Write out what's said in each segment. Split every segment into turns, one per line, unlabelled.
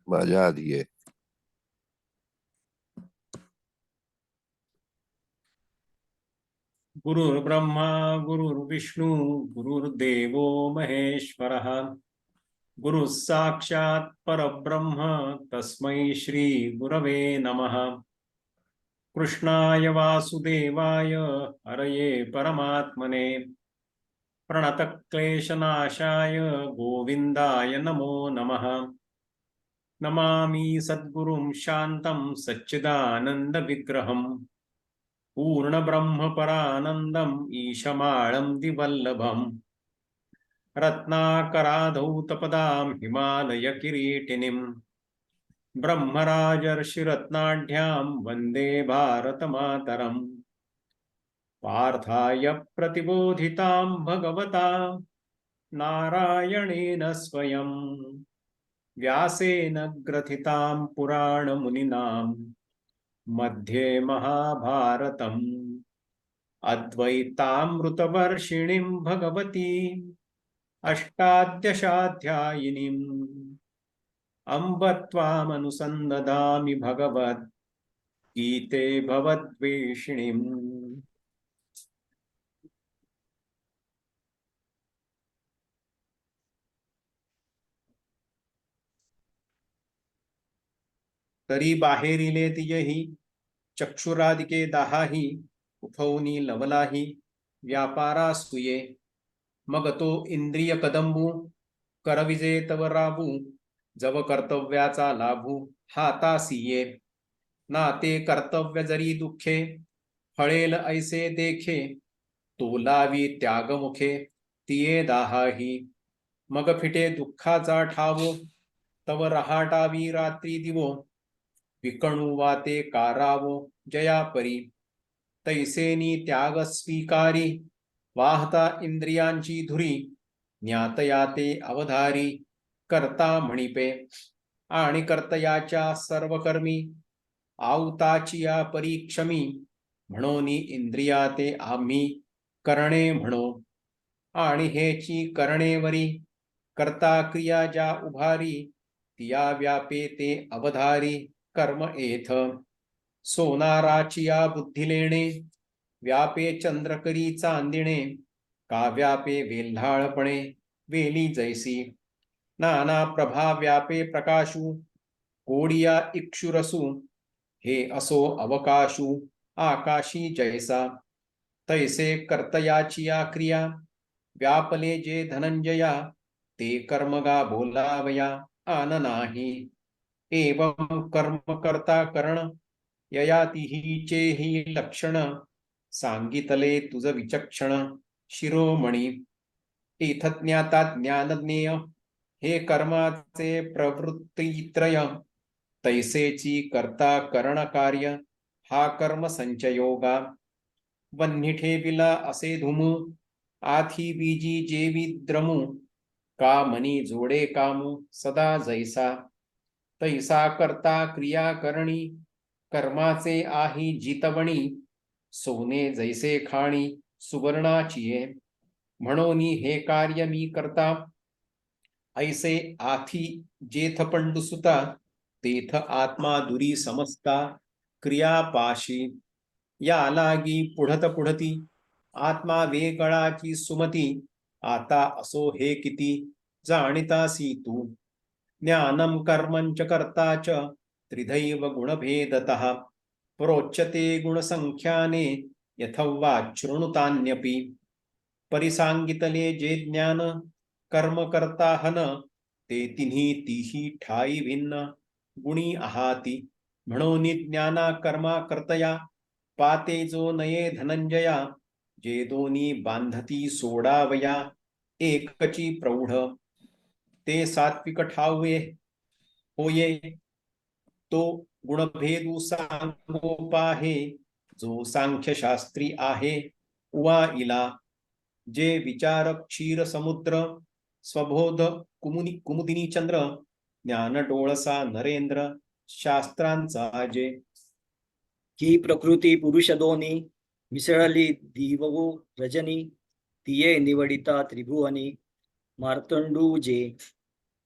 माझ्या आधी आहे.
गुरुर्ब्रह्मा गुरुर्विष्णू गुरुर्देवो महेश्वरः गुरुः साक्षात् परब्रह्म तस्मै श्री गुरवे नमः. कृष्णाय वासुदेवाय हरये परमात्मने प्रणतक्लेशनाशाय गोविन्दाय नमो नमः. नमामि सद्गुरुं शान्तं सच्चिदानन्दविग्रहम् पूर्णब्रह्मपरानन्दम् ईशमाळं द्विवल्लभम् रत्नाकराधौतपदां हिमालयकिरीटिनीम् ब्रह्मराजर्षिरत्नाढ्यां वन्दे भारतमातरम्. पार्थाय प्रतिबोधितां भगवता नारायणेन स्वयं व्यासेन ग्रथितां पुराणमुनिनां मध्ये महाभारतम्. अद्वैतामृतवर्षिणीं भगवती अष्टादशाध्यायिनीम् अम्ब त्वामनुसन्दधामि भगवद्गीते भवद्वेषिणीम्. तरी बाहेरिले तियही चक्षुरादिके दाहाही उठवनी लवलाही व्यापारा सुये. मग तो इंद्रिय कदंबू करविजे तव राबू जव कर्तव्याचा लाभू हातासी ये. ना ते कर्तव्य जरी दुःखे फळेल ऐसे देखे तोलावी त्यागमुखे तिये दाहाही. मग फिटे दुःखाचा ठावो तव रहाटावी रात्री दिवो विकणू वाते कारावो जयापरी. तैसेनी त्याग स्वीकारी वाहता इंद्रियांची धुरी ज्ञातयाते अवधारी करता म्हणिपे. आणि कर्तयाच्या सर्व कर्मी आवताची या परीक्षमी म्हणोनी इंद्रिया ते आम्ही करणे म्हणो. आणि हेची करणेवरी कर्ता क्रिया ज्या उभारी तिया व्यापे ते अवधारी कर्म एथ. सोनाराची या बुद्धी लेणे व्यापे चंद्रकरी चांदिणे का व्यापे वेल्हाळपणे वेली जैसी. नाना प्रभा व्यापे प्रकाशू कोडिया इक्षुरसू हे असो अवकाशू आकाशी जैसा. तैसे कर्तयाची या क्रिया व्यापले जे धनंजया ते कर्मगा बोलावया आन नाही. एवं कर्म करता करण ययातिहीचेही लक्षण सांगितले तुझ विचक्षण शिरोमणी. इथज्ञाता ज्ञानज्ञेय हे कर्माचे प्रवृत्तीत्रय तैसेची करता करण कार्य हा कर्म संचयोगा. वन्ही ठेविला असे धुमू आथी बीजी जेवी द्रमू का मनी जोडे कामू सदा जैसा. तैसा करता क्रिया करणी कर्माचे आही जितवणी सोने जैसे खाणी सुवर्णाचिये. म्हणोनी हे कार्य मी करता ऐसे आथी जेथ पंडुसुता तेथ आत्मा दुरी समजता क्रियापाशी. या लागी पुढत पुढती आत्मा वेगळाची सुमती आता असो हे किती जाणितासी तू. ज्ञानम कर्मंच कर्ताच त्रिधैव गुणभेदतः प्रोच्यते गुणसंख्याने यथवाच्छृणुतान्यपि. परिसांगितले जे ज्ञान कर्म करता हन ते तिन्ही तीही ठाई भिन्न गुणी आहाती. म्हणून ज्ञाना कर्मा कर्तया पाते जो नये धनंजया जे दोन्ही बांधती सोडावया एकची प्रौढ. ते सात्विक ठावे होये तो गुणभेदू सांगोपाहे जो सांख्यशास्त्री आहे उवा इला. जे विचार क्षीर समुद्र स्वबोध कुमुदिनी चंद्र ज्ञान डोळसा नरेंद्र शास्त्रांचा जे.
ही प्रकृती पुरुष दोन्ही मिसळली दिवो रजनी तिये निवडिता त्रिभुवनी. मार्तंडू जे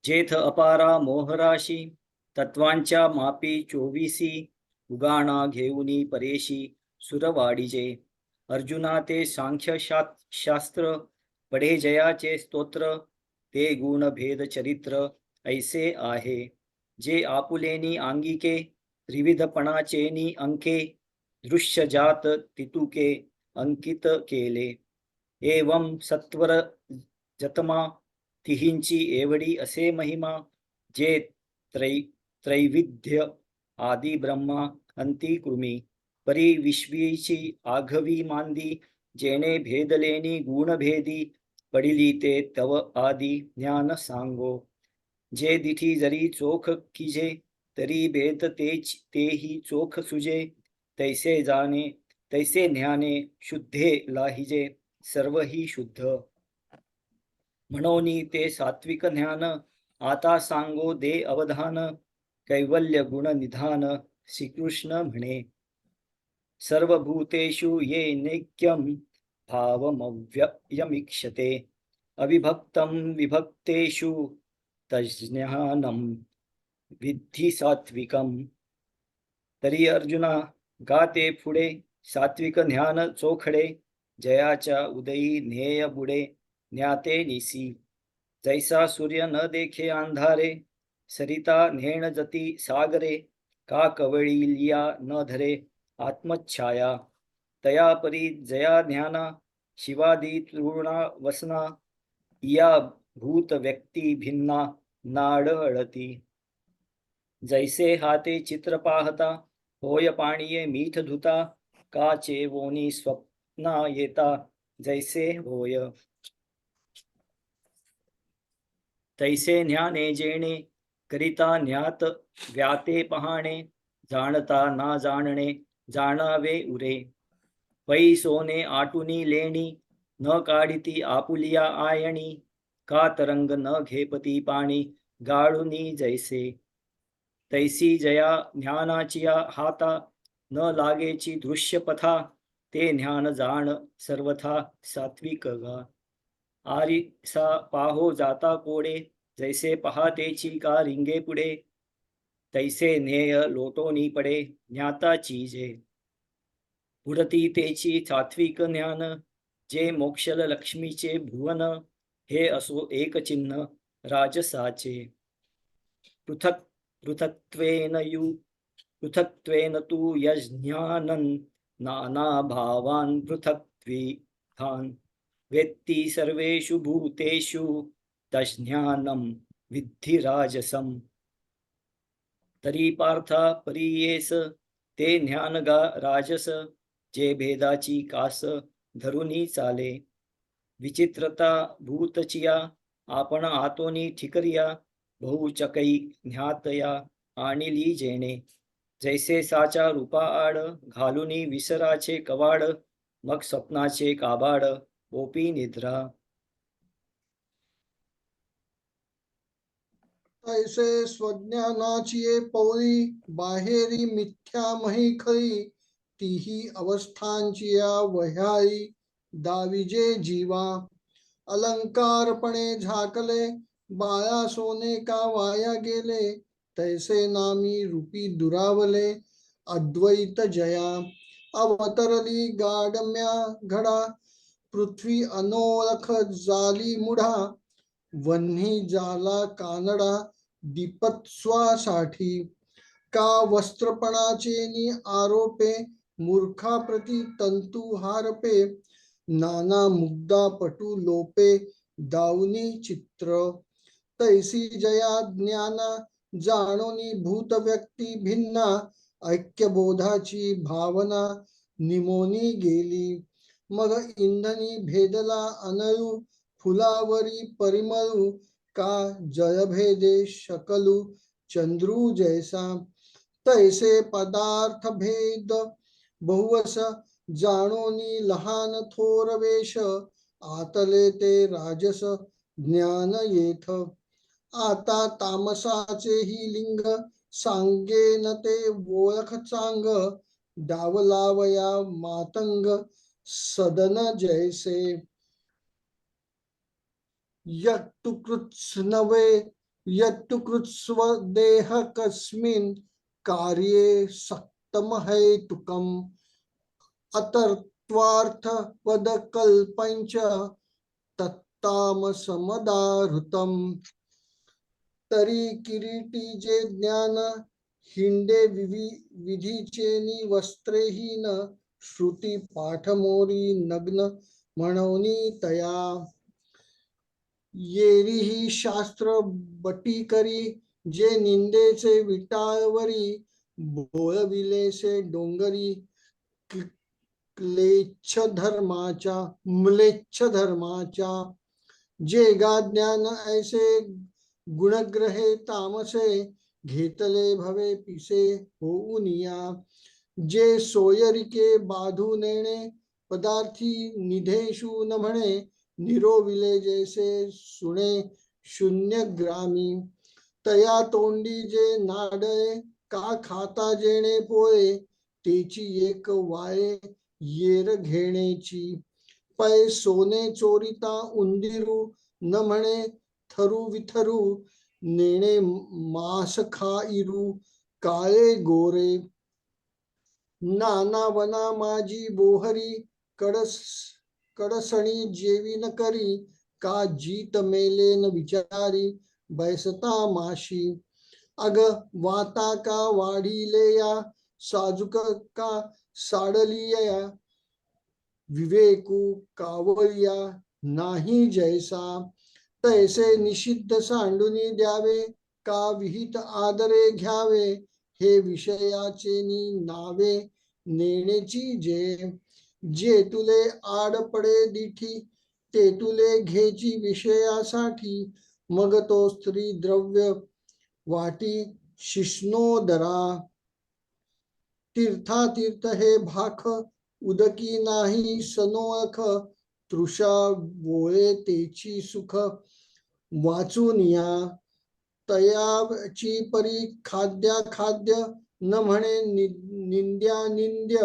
जेथ अपारा मोहराशी तत्वांच्या मापी 24 उगाणा घेऊनी परेशी सुरवाडीचे. अर्जुना ते सांख्य शास्त्र पढे जयाचे स्तोत्र. ते गुण भेद चरित्र ऐसे आहे. जे आपुलेनी अंगिके त्रिविधपणाचेनी अंके. दृश्य जात तितुके अंकित केले. एवं सत्वर जतमा तिहींची एवढी असे महिमा. जे त्रैविध्य आदि ब्रह्मा अंती कृमी. परी विश्वीची आघवी मांदी. जेणे भेदलेनी गुणभेदी. पडिली ते तव आदि ज्ञान सांगो. जे दिठी जरी चोख किजे तरी भेद तेही चोख सुजे. तैसे जाणे तैसे ज्ञाने शुद्धे लाहिजे सर्व ही शुद्ध. म्हणोनी ते सात्विक ज्ञान आता सांगो दे अवधान. कैवल्य गुण निधान श्रीकृष्ण म्हणे. सर्वभूतेषु ये नैक्यं भावमव्ययमीक्षते. अविभक्तं विभक्तेषु तज्ज्ञानं विद्धि सात्विकम्. तरी अर्जुना गाते पुढे सात्विक ज्ञान चोखडे. जयाच्या उदयी ध्येय बुडे ज्ञाते निसी. जैसा सूर्य न देखे अंधारे. सरिता नेण जती सागरे. का कवळिया न धरे आत्मच्छाया. तया परी जया ज्ञाना शिवादी तृणा वसना. या भूत व्यक्ती भिन्ना नाडळती. जैसे हाते चित्र पाहता होय पाणीये मीठ धुता. काचे वोनी स्वप्ना येता जैसे होय. तैसे ज्ञाने जेणे करिता ज्ञात व्याते पहाणे. जाणता ना जाणणे जाणावे उरे. पै सोने आटुनी लेणी न काढिती आपुलिया आयणी. का तरंग न घेपती पाणी गाळुनी जैसे. तैसी जया ज्ञानाचिया हाता न लागेची दृश्य पथा. ते ज्ञान जाण सर्वथा सात्विक गा. आरिसा पाहो जाता कोडे जैसे पहातेची का रिंगे पुढे. तैसे नेय लोटोनी पडे ज्ञाता चीजे. पुढती तेची सात्विक ज्ञान. जे मोक्षल लक्ष्मीचे भुवन. हे असो एक चिन्ह राजसाचे. पृथक पृथक्त्वेन तू यज्ञानन नाना भावान पृथक्त्विधान. वेत्ती सर्वेषु भूतेषु तज्ज्ञानं विद्धि राजसम. तरी पार्था परीयेस ते ज्ञान राजस. जे भेदाची कास धरुनी चाले. विचित्रता भूतचिया आपण आतोनी ठिकरिया. बहुचकै ज्ञातया आणिली जेणे. जैसे साचा रूपा आड घालुनी विसराचे कवाड. मग स्वप्नाचे काबाड ओपी निद्रा.
तैसे स्वज्ञानाची पौरी बाहेरी मिथ्या मही खरी. तीही अवस्थांची वह्याई दाविजे जीवा. अलंकारपणे झाकले बाळा सोने का वाया गेले. तैसे नामी रूपी दुरावले अद्वैत जया. अवतरली गाडम्या घडा पृथ्वी अनोळख जाली मुढा. वन्ही जाला कानडा दीपत्स्वासाठी. का वस्त्रपणाचे नि आरोपे मूर्खाप्रती तंतु हारपे. नाना मुग्धा पटू लोपे दाऊनी चित्र. तैसी जया ज्ञाना जाणोनी भूत व्यक्ती भिन्ना. ऐक्यबोधाची भावना निमोनी गेली. मग इंधनी भेदला अनळू फुलावरी परिमळू. का जयभेदे शकलू चंद्रू जैसा. तैसे पदार्थ भेद बहुवस जाणोनी लहान थोर वेश. आतले ते राजस ज्ञान येथ. आता तामसाचे ही लिंग सांगेन ते ओळख चांग. डावलावया मातंग सदन जैसे. यत्तुकृत्स नवे यत्तु कृत्स्व देह कस्मिन् कार्ये सक्तम हेतुकम् अतर्त्वार्थ पदकल्पञ्च तत्तामसमदाहृतम् तरी किरीटी जे ज्ञान हिंडे विधीचेनी वस्त्रेहीन श्रुती पाठमोरी नग्न म्हणवनी तया येरीही शास्त्र बटी करी जे निंदेचे विटावरी बोळविलेसे डोंगरी क्लेच्छ धर्माच्या जे गा ज्ञान ऐसे गुणग्रहे तामसे घेतले भवे पिसे होऊनिया जे सोयरिके बाधू नेणे पदार्थी निधेशु न म्हणे निरोविले जैसे सुणे शून्य ग्रामी तया तोंडी जे नाडे का खाता जेणे पोळे तेची एक वाये येर घेण्याची पै सोने चोरिता उंदिरू न म्हणे थरू विथरू नेणे मास खाईरू काळे गोरे नाना वना माझी बोहरी कडसणी जेवी न करी का जीत मेले न विचारी बैसता माशी अग वाता का वाढिलेया साजुक का साडलिया विवेकू कावळिया नाही जैसा तैसे निषिद्ध सांडूनी द्यावे का विहित आदरे घ्यावे हे विषयाचे नावे नेण्याची जे तुले आड पडे दिठी ते तुले घेची विषयासाठी मग तो स्त्री द्रव्य वाटी शिष्णोदरा तीर्थ हे भाख उदकी नाही सनोळख तृषा बोळे तेची सुख वाचून या तयाची परी खाद्य न म्हणे निंद्य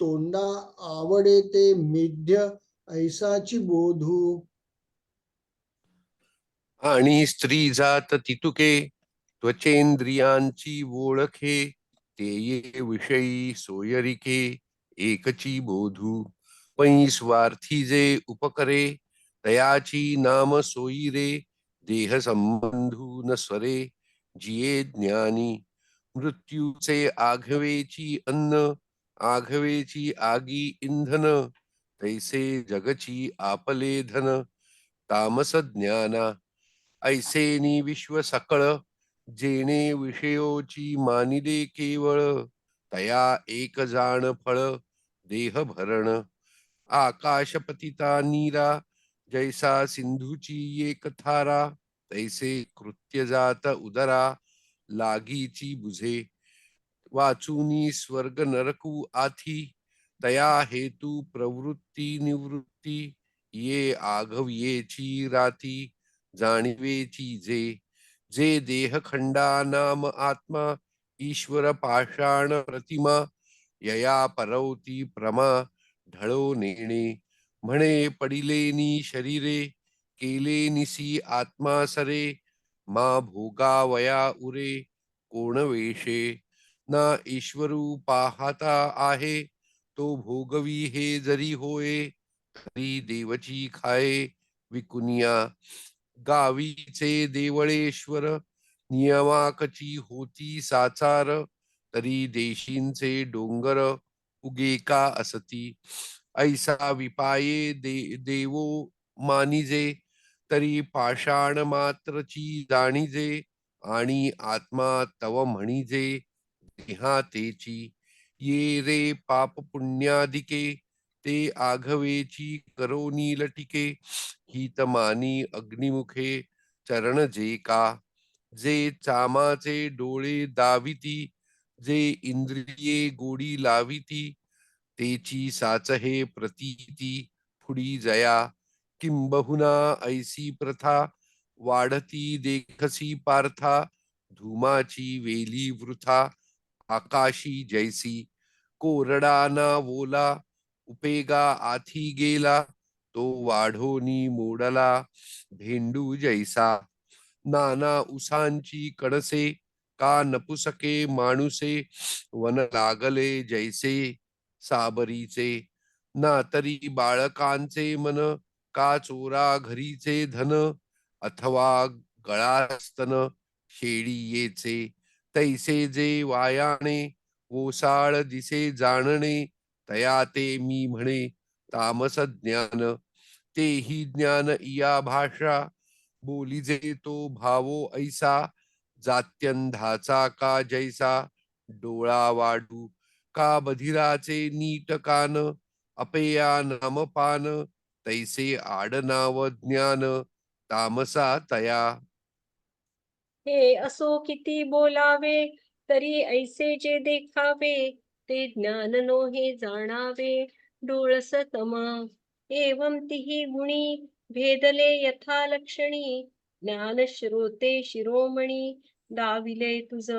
तोंडा आवडे ते मेध्य ऐसाची बोधू
आणि स्त्री जात तितुके त्वचेंद्रियांची ओळखे ते ये विषयी सोयरिके एकची बोधू पै स्वार्थी जे उपकरे तयाची नाम सोयिरे देह संबंधू न स्वरे जिये ज्ञानी मृत्यूचे आघवेची अन्न आघवेची आगी इंधन तैसे जगची आपले धन तामस ज्ञाना ऐसेनी विश्व सकळ जेणे विषयोची मानिले केवळ तया एक जाण फळ देह भरण आकाश पतिता नीरा जैसा सिंधूची एक थारा तैसे कृत्य जात उदरा लागीची बुझे वाचुनी स्वर्ग नरकू आथी तया हेतू प्रवृत्ती निवृत्ती ये आघवियेची राती जाणीवेची जे देह खंडा नाम आत्मा ईश्वर पाषाण प्रतिमा यया परवती प्रमा ढळो नेणे म्हणे पडिलेनी शरीरे केले निसी आत्मा सरे मा भोगावया उरे कोण वेशे ना ईश्वरू पाहता आहे तो भोगवी हे जरी होय तरी देवची खाये विकुनिया गावीचे देवळेश्वर नियमाकची होती साचार तरी देशींचे डोंगर उगे का असती ऐसा विपाये देवो मानिजे तरी पाषाण मात्रची जाणीजे आणि आत्मा तव म्हणीजे देहातेची ये रे पाप पुण्यादिके ते आघवेची करोनी लटिके हितमानी अग्निमुखे चरण जे का जे चामाचे डोळे दाविती जे इंद्रिये गोडी लाविती तेची साचहे प्रतीती फुडी जया किंबहुना ऐसी प्रथा वाढती देखसी पार्था धूमाची वेली वृथा आकाशी जैसी कोरडा ना वोला उपेगा आथी गेला तो वाढोनी मोडला भेंडू जैसा नाना उसांची कणसे, का नपुसके माणुसे, वन लागले जैसे साबरीचे, ना तरी बाळकांचे मन, का चोरा घरीचे धन, अथवा गळास्तन शेळीयेचे, तैसे जे वायाणे, ओसाळ दिसे जाणणे, तया ते मी म्हणे तामस ज्ञान, तेही ज्ञान इया भाषा, बोलीजे तो भावो ऐसा, जात्यंधाचा का जैसा, डोळा वाढू का बधिराचे नीट कान, अपेया नामपान, तैसे आडनाव ज्ञान, तामसा तया.
हे असो किती बोलावे, तरी ऐसे जे देखावे, ते ज्ञान नोहे जाणावे, डोळस तमा. एवं तिही गुणी भेदले यथा लक्षणी, ज्ञान श्रोते शिरोमणी, दाविले तुझ.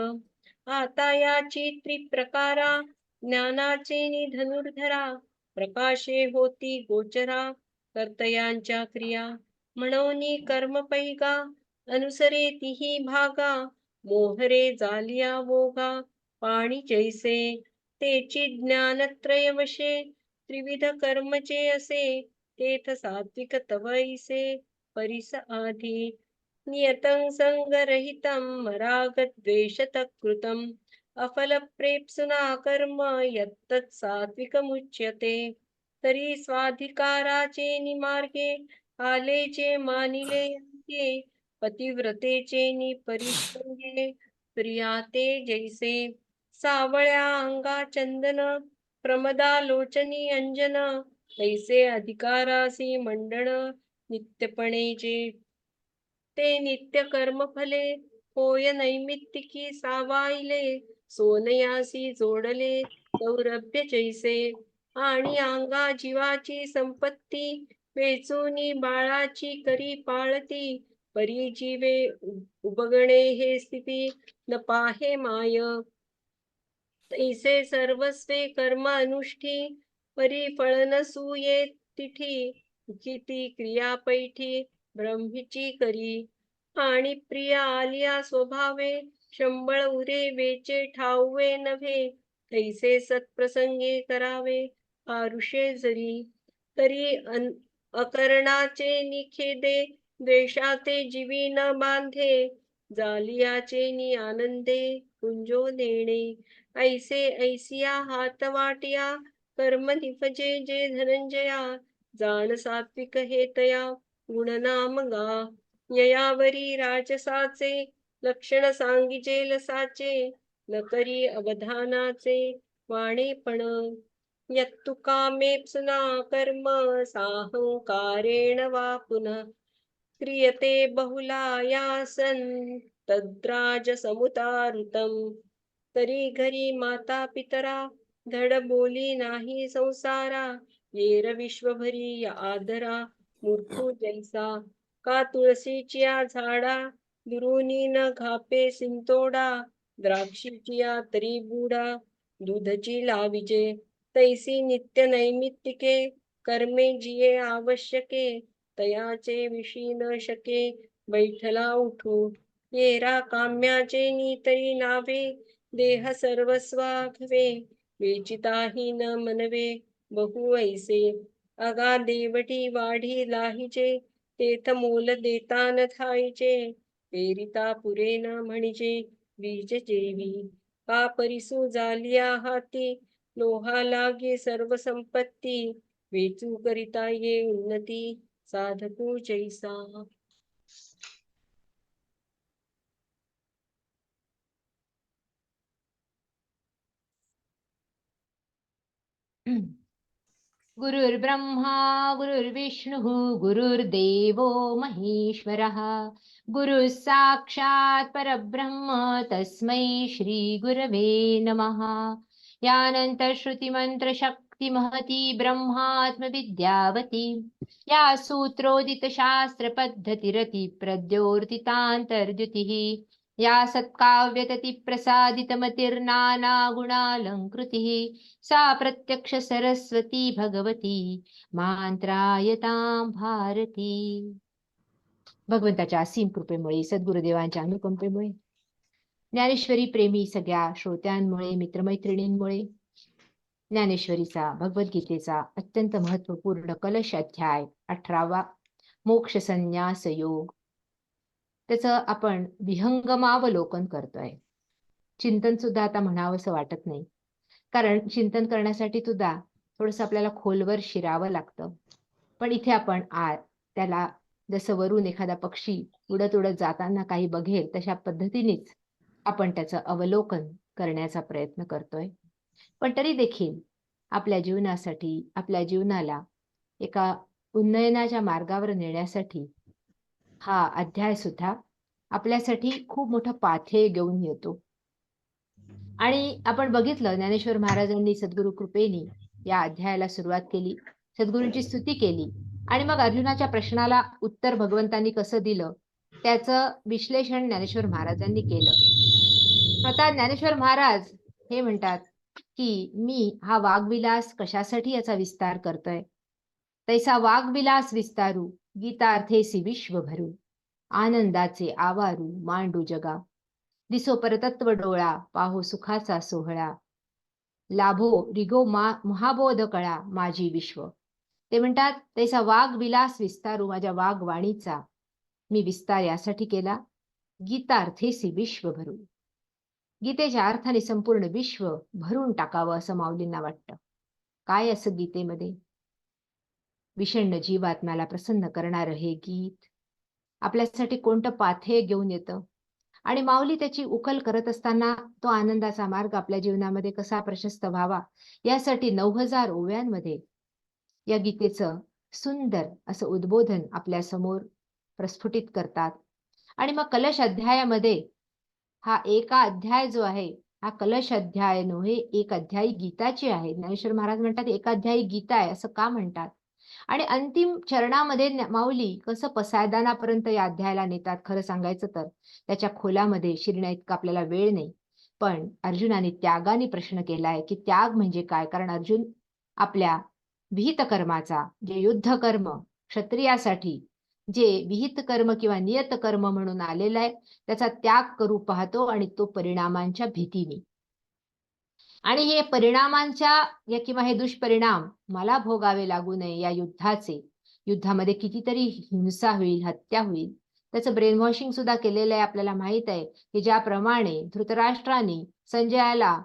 आता याची त्रिप्रकारा, ज्ञानाचे नि धनुर्धरा, प्रकाशे होती गोचरा, कर्तयांच्या क्रिया, म्हणोनी कर्म पैगा, अनुसरे तिही भागा, मोहरे जालिया वोगा, पाणी जैसे, तेची ज्ञानत्रय वशे, त्रिविध कर्मचे असे, तेथ सात्विक तवैसे, परिस आधी, नियतं संगरहितं रागद्वेषतः कृतं, अफलप्रेप्सुना कर्म यत्तत् सात्विकमुच्यते. तरी स्वाधिकाराचे निमार्गे, आले जे मानिले यांचे, पतिव्रतेचे नि परिसंगे, प्रियाते जैसे, सावळ्या अंगा चंदन, प्रमदालोचनी अंजन, तैसे अधिकारासी मंडळ, नित्यपणेचे, ते नित्य कर्म फले, होय नैमित्तिकी सावाईले, सोनयासी जोडले, सौरभ्य जैसे, आणि अंगा जीवाची संपत्ती, वेचूनी बाळाची करी पाळती, परी जीवे उबगणे हे स्थिती, न पाहे माय. तैसे सर्वस्वे कर्म अनुष्ठी, परी फळ नसूये तिठी, किती क्रिया पैठी, ब्रह्मीची करी, आणि प्रिया आलिया स्वभावे, शंबळ उरे वेचे ठाऊवे नव्हे, तैसे सत्प्रसंगे करावे, आरुषे जरी. तरी अकरणाचे निखेदे, द्वेषाते जीवी न बांधे, जालियाचे नि आनंदे, कुंजो नेणे, ऐसे ऐसिया हात वाटिया, कर्म निपजे जे धनंजया, जाण सात्विक हे तया, गुणनाम गा. ययावरी राजसाचे, लक्षण सांगिजे लसाचे, न करी अवधानाचे, वाणेपण. यत्तु कामेप्सुना कर्म, साहंकारेण वा पुनः, क्रियते बहुलायासन, तद्राजसमुदाहृतम्. तरी घरी माता पितरा, धड बोली नाही संसारा, येर विश्वभरी या आदरा, मूर्खो जैसा, का तुळशीच्या झाडा, दुरुनी न घापे सिंतोडा, द्राक्षीचिया तरी बुडा, दूधची लाविजे, तैसी नित्य नैमित्तिके, कर्मे जिये आवश्यके, तयाचे विशी न शके, बैठला उठू, येरा काम्याचे नीतरी नावे, देह सर्वस्वाघवे, वेचिताही न मनवे, बहु ऐसे, अगा देवटी वाढी लाहिजे, तेथ मोल देता न थाईचे, पेरिता पुरे न म्हणजे, बीज जेवी, का परिसू जालिया हाती, लोहा लागे सर्व संपत्ती, वेचू करिता ये उन्नती, साधकू जैसा.
गुरुर्ब्रह्मा गुरुर्विष्णुः गुरुर्देवो महेश्वरः, गुरुः साक्षात् परब्रह्म तस्मै श्री गुरवे नमः. यानंतर श्रुतिमंत्र शक्ती महती ब्रह्मात्म विद्यावती, या सूत्रोदित शास्त्र पद्धतिरति प्रद्योर्तितांतर्द्युतिः, या सत्काव्यतति प्रसादितमतिर्नाना गुणालंकृतिः, सा प्रत्यक्ष सरस्वती भगवती, मान्त्रायतां भारती. भगवंताच्या असीम कृपेमुळे, सद्गुरुदेवांच्या अनुकंपेमुळे, ज्ञानेश्वरी प्रेमी सगळ्या श्रोत्यांमुळे, मित्रमैत्रिणींमुळे ज्ञानेश्वरीचा, भगवद्गीतेचा अत्यंत महत्वपूर्ण कलश अध्याय 18वा मोक्ष संन्यास योग, त्याचं आपण विहंगमावलोकन करतोय. चिंतन सुद्धा आता म्हणावंसं वाटत नाही, कारण चिंतन करण्यासाठी सुद्धा थोडंसं आपल्याला खोलवर शिरावं लागतं. पण इथे आपण त्याला जसं वरून एखादा पक्षी उडत उडत जाताना काही बघेल तशा पद्धतीनेच आपण त्याचं अवलोकन करण्याचा प्रयत्न करतोय. पण तरी देखील आपल्या जीवनासाठी, आपल्या जीवनाला एका उन्नयनाच्या मार्गावर नेण्यासाठी हा अध्याय सुद्धा आपल्यासाठी खूप मोठं पाथेय घेऊन येतो. आणि आपण बघितलं, ज्ञानेश्वर महाराजांनी सद्गुरु कृपेने या अध्यायाला सुरुवात केली, सद्गुरूंची स्तुती केली आणि मग अर्जुनाच्या प्रश्नाला उत्तर भगवंतांनी कसं दिलं त्याचं विश्लेषण ज्ञानेश्वर महाराजांनी केलं. स्वतः ज्ञानेश्वर महाराज हे म्हणतात की मी हा वाग्विलास कशासाठी याचा विस्तार करतोय. तैसा वाग्विलास विस्तारू गीतार्थेसी विश्व भरू, आनंदाचे आवारू मांडू जगा, दिसो परतत्व डोळा पाहो सुखाचा सोहळा, लाभो रिगो महाबोध कळा माझी विश्व. ते म्हणतात तैसा वाग्विलास विस्तारू, माझ्या वाग्वाणीचा मी विस्तार यासाठी केला, गीतार्थेसी विश्व भरू, गीतेच्या अर्थाने संपूर्ण विश्व भरून टाकावं असं माऊलींना वाटतं. काय असं गीतेमध्ये? विषण्ण जीवात्म्याला प्रसन्न करणारं हे गीत आपल्यासाठी कोणतं पाथेय घेऊन येतं आणि माऊली त्याची उकल करत असताना तो आनंदाचा मार्ग आपल्या जीवनामध्ये कसा प्रशस्त व्हावा यासाठी 9000 ओव्यांमध्ये या गीतेचं सुंदर असं उद्बोधन आपल्या समोर प्रस्फुटित करतात. आणि मग कलश अध्यायामध्ये हा एका अध्याय जो आहे हा कलश अध्याय नव्हे, एक अध्यायी गीताची आहे. ज्ञानेश्वर महाराज म्हणतात एक अध्यायी गीता आहे, असं का म्हणतात? आणि अंतिम चरणामध्ये माऊली कसं पसायदानापर्यंत या अध्यायाला नेतात. खरं सांगायचं तर त्याच्या खोलामध्ये शिरण्या इतका आपल्याला वेळ नाही. पण अर्जुनाने त्यागाने प्रश्न केलाय की त्याग म्हणजे काय, कारण अर्जुन आपल्या विहित कर्माचा, जे युद्ध कर्म क्षत्रियासाठी जे विहित कर्म किंवा नियत कर्म म्हणून आलेलं आहे त्याचा त्याग करू पाहतो आणि तो परिणामांच्या भीतीने. आणि हे परिणामांच्या किंवा हे दुष्परिणाम मला भोगावे लागू नये या युद्धामध्ये कितीतरी हिंसा होईल, हत्या होईल, त्याचं ब्रेन वॉशिंग सुद्धा केलेलं आहे. आपल्याला माहित आहे की ज्याप्रमाणे धृतराष्ट्राने संजयाला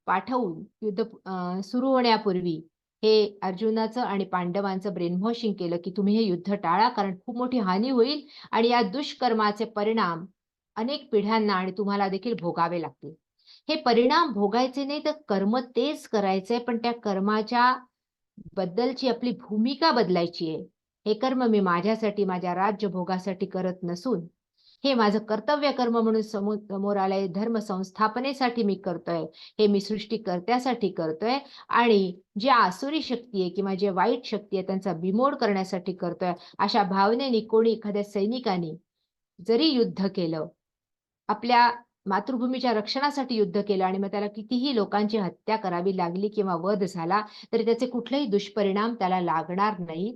पाठवून युद्ध सुरू होण्यापूर्वी हे अर्जुनाचं आणि पांडवांचं ब्रेन वॉशिंग केलं की तुम्ही हे युद्ध टाळा, कारण खूप मोठी हानी होईल आणि या दुष्कर्माचे परिणाम अनेक पिढ्यांना आणि तुम्हाला देखील भोगावे लागतील. हे परिणाम भोगायचे नाही तर कर्म तेच करायचंय, पण त्या कर्माच्या बद्दलची आपली भूमिका बदलायची आहे. हे कर्म मी माझ्यासाठी, माझ्या राज्यभोगासाठी करत नसून हे माझं कर्तव्य कर्म म्हणून समोर आलंय, धर्म संस्थापनेसाठी मी करतोय, हे मी सृष्टीकर्त्यासाठी करतोय आणि जी आसुरी शक्ती आहे किंवा जे वाईट शक्ती आहे त्यांचा बिमोड करण्यासाठी करतोय. अशा भावनेने कोणी एखाद्या सैनिकाने जरी युद्ध केलं, आपल्या मातृभूमीच्या रक्षणासाठी युद्ध केलं आणि मग त्याला कितीही लोकांची हत्या करावी लागली किंवा वध झाला तरी त्याचे कुठलेही दुष्परिणाम त्याला लागणार नाहीत.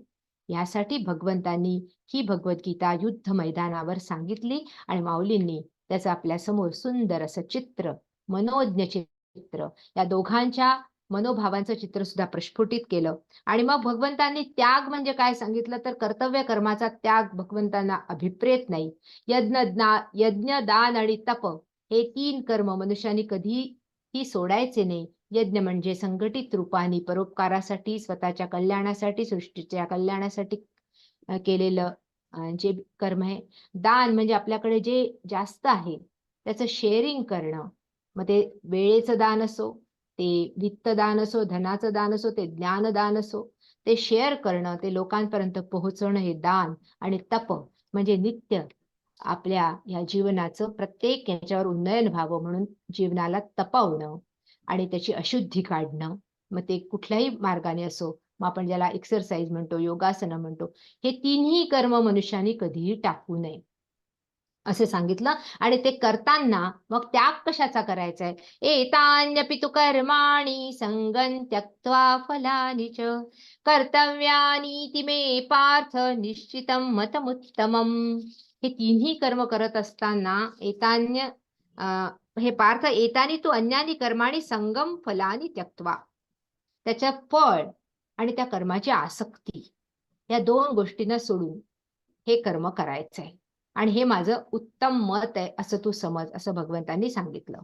यासाठी भगवंतांनी ही भगवद्गीता युद्ध मैदानावर सांगितली आणि माऊलींनी त्याचं आपल्या समोर सुंदर असं चित्र, मनोज्ञ चित्र, या दोघांच्या मनोभावांचं चित्र सुद्धा प्रस्फुटित केलं. आणि मग भगवंतांनी त्याग म्हणजे काय सांगितलं तर कर्तव्य कर्माचा त्याग भगवंतांना अभिप्रेत नाही. यज्ञ, दान आणि तप हे 3 कर्म मनुष्याने कधीही सोडायचे नाही. यज्ञ म्हणजे संघटित रूपाने परोपकारासाठी, स्वतःच्या कल्याणासाठी, सृष्टीच्या कल्याणासाठी केलेलं जे कर्म आहे. दान म्हणजे आपल्याकडे जे जास्त आहे त्याचं शेअरिंग करणं, मग ते वेळेचं दान असो, ते वित्तदान असो, धनाचं दान असो, ते ज्ञानदान असो, ते शेअर करणं, ते लोकांपर्यंत पोहोचवणं हे दान. आणि तप म्हणजे नित्य आपल्या या जीवनाचं प्रत्येक याच्यावर उन्नयन व्हावं म्हणून जीवनाला तपावणं आणि त्याची अशुद्धी काढणं, मग ते कुठल्याही मार्गाने असो, मग आपण ज्याला एक्सरसाइज म्हणतो, योगासनं म्हणतो, हे 3ही कर्म मनुष्याने कधीही टाकू नये असं सांगितलं. आणि ते करताना मग त्याग कशाचा करायचा आहे? एतान्यपि तु कर्माणि संगं त्यक्त्वा फलानि च कर्तव्यानीति मे पार्थ निश्चितं मतमुत्तमम्. हे तिन्ही कर्म करत असताना एतान्य हे पार्थ एतानी तू अन्यानी कर्माणी संगम फलानी त्यक्त्वा, त्याच्या फळ आणि त्या कर्माची आसक्ती या दोन गोष्टींना सोडून हे कर्म करायचंय आणि हे माझं उत्तम मत आहे असं तू समज, असं भगवंतांनी सांगितलं.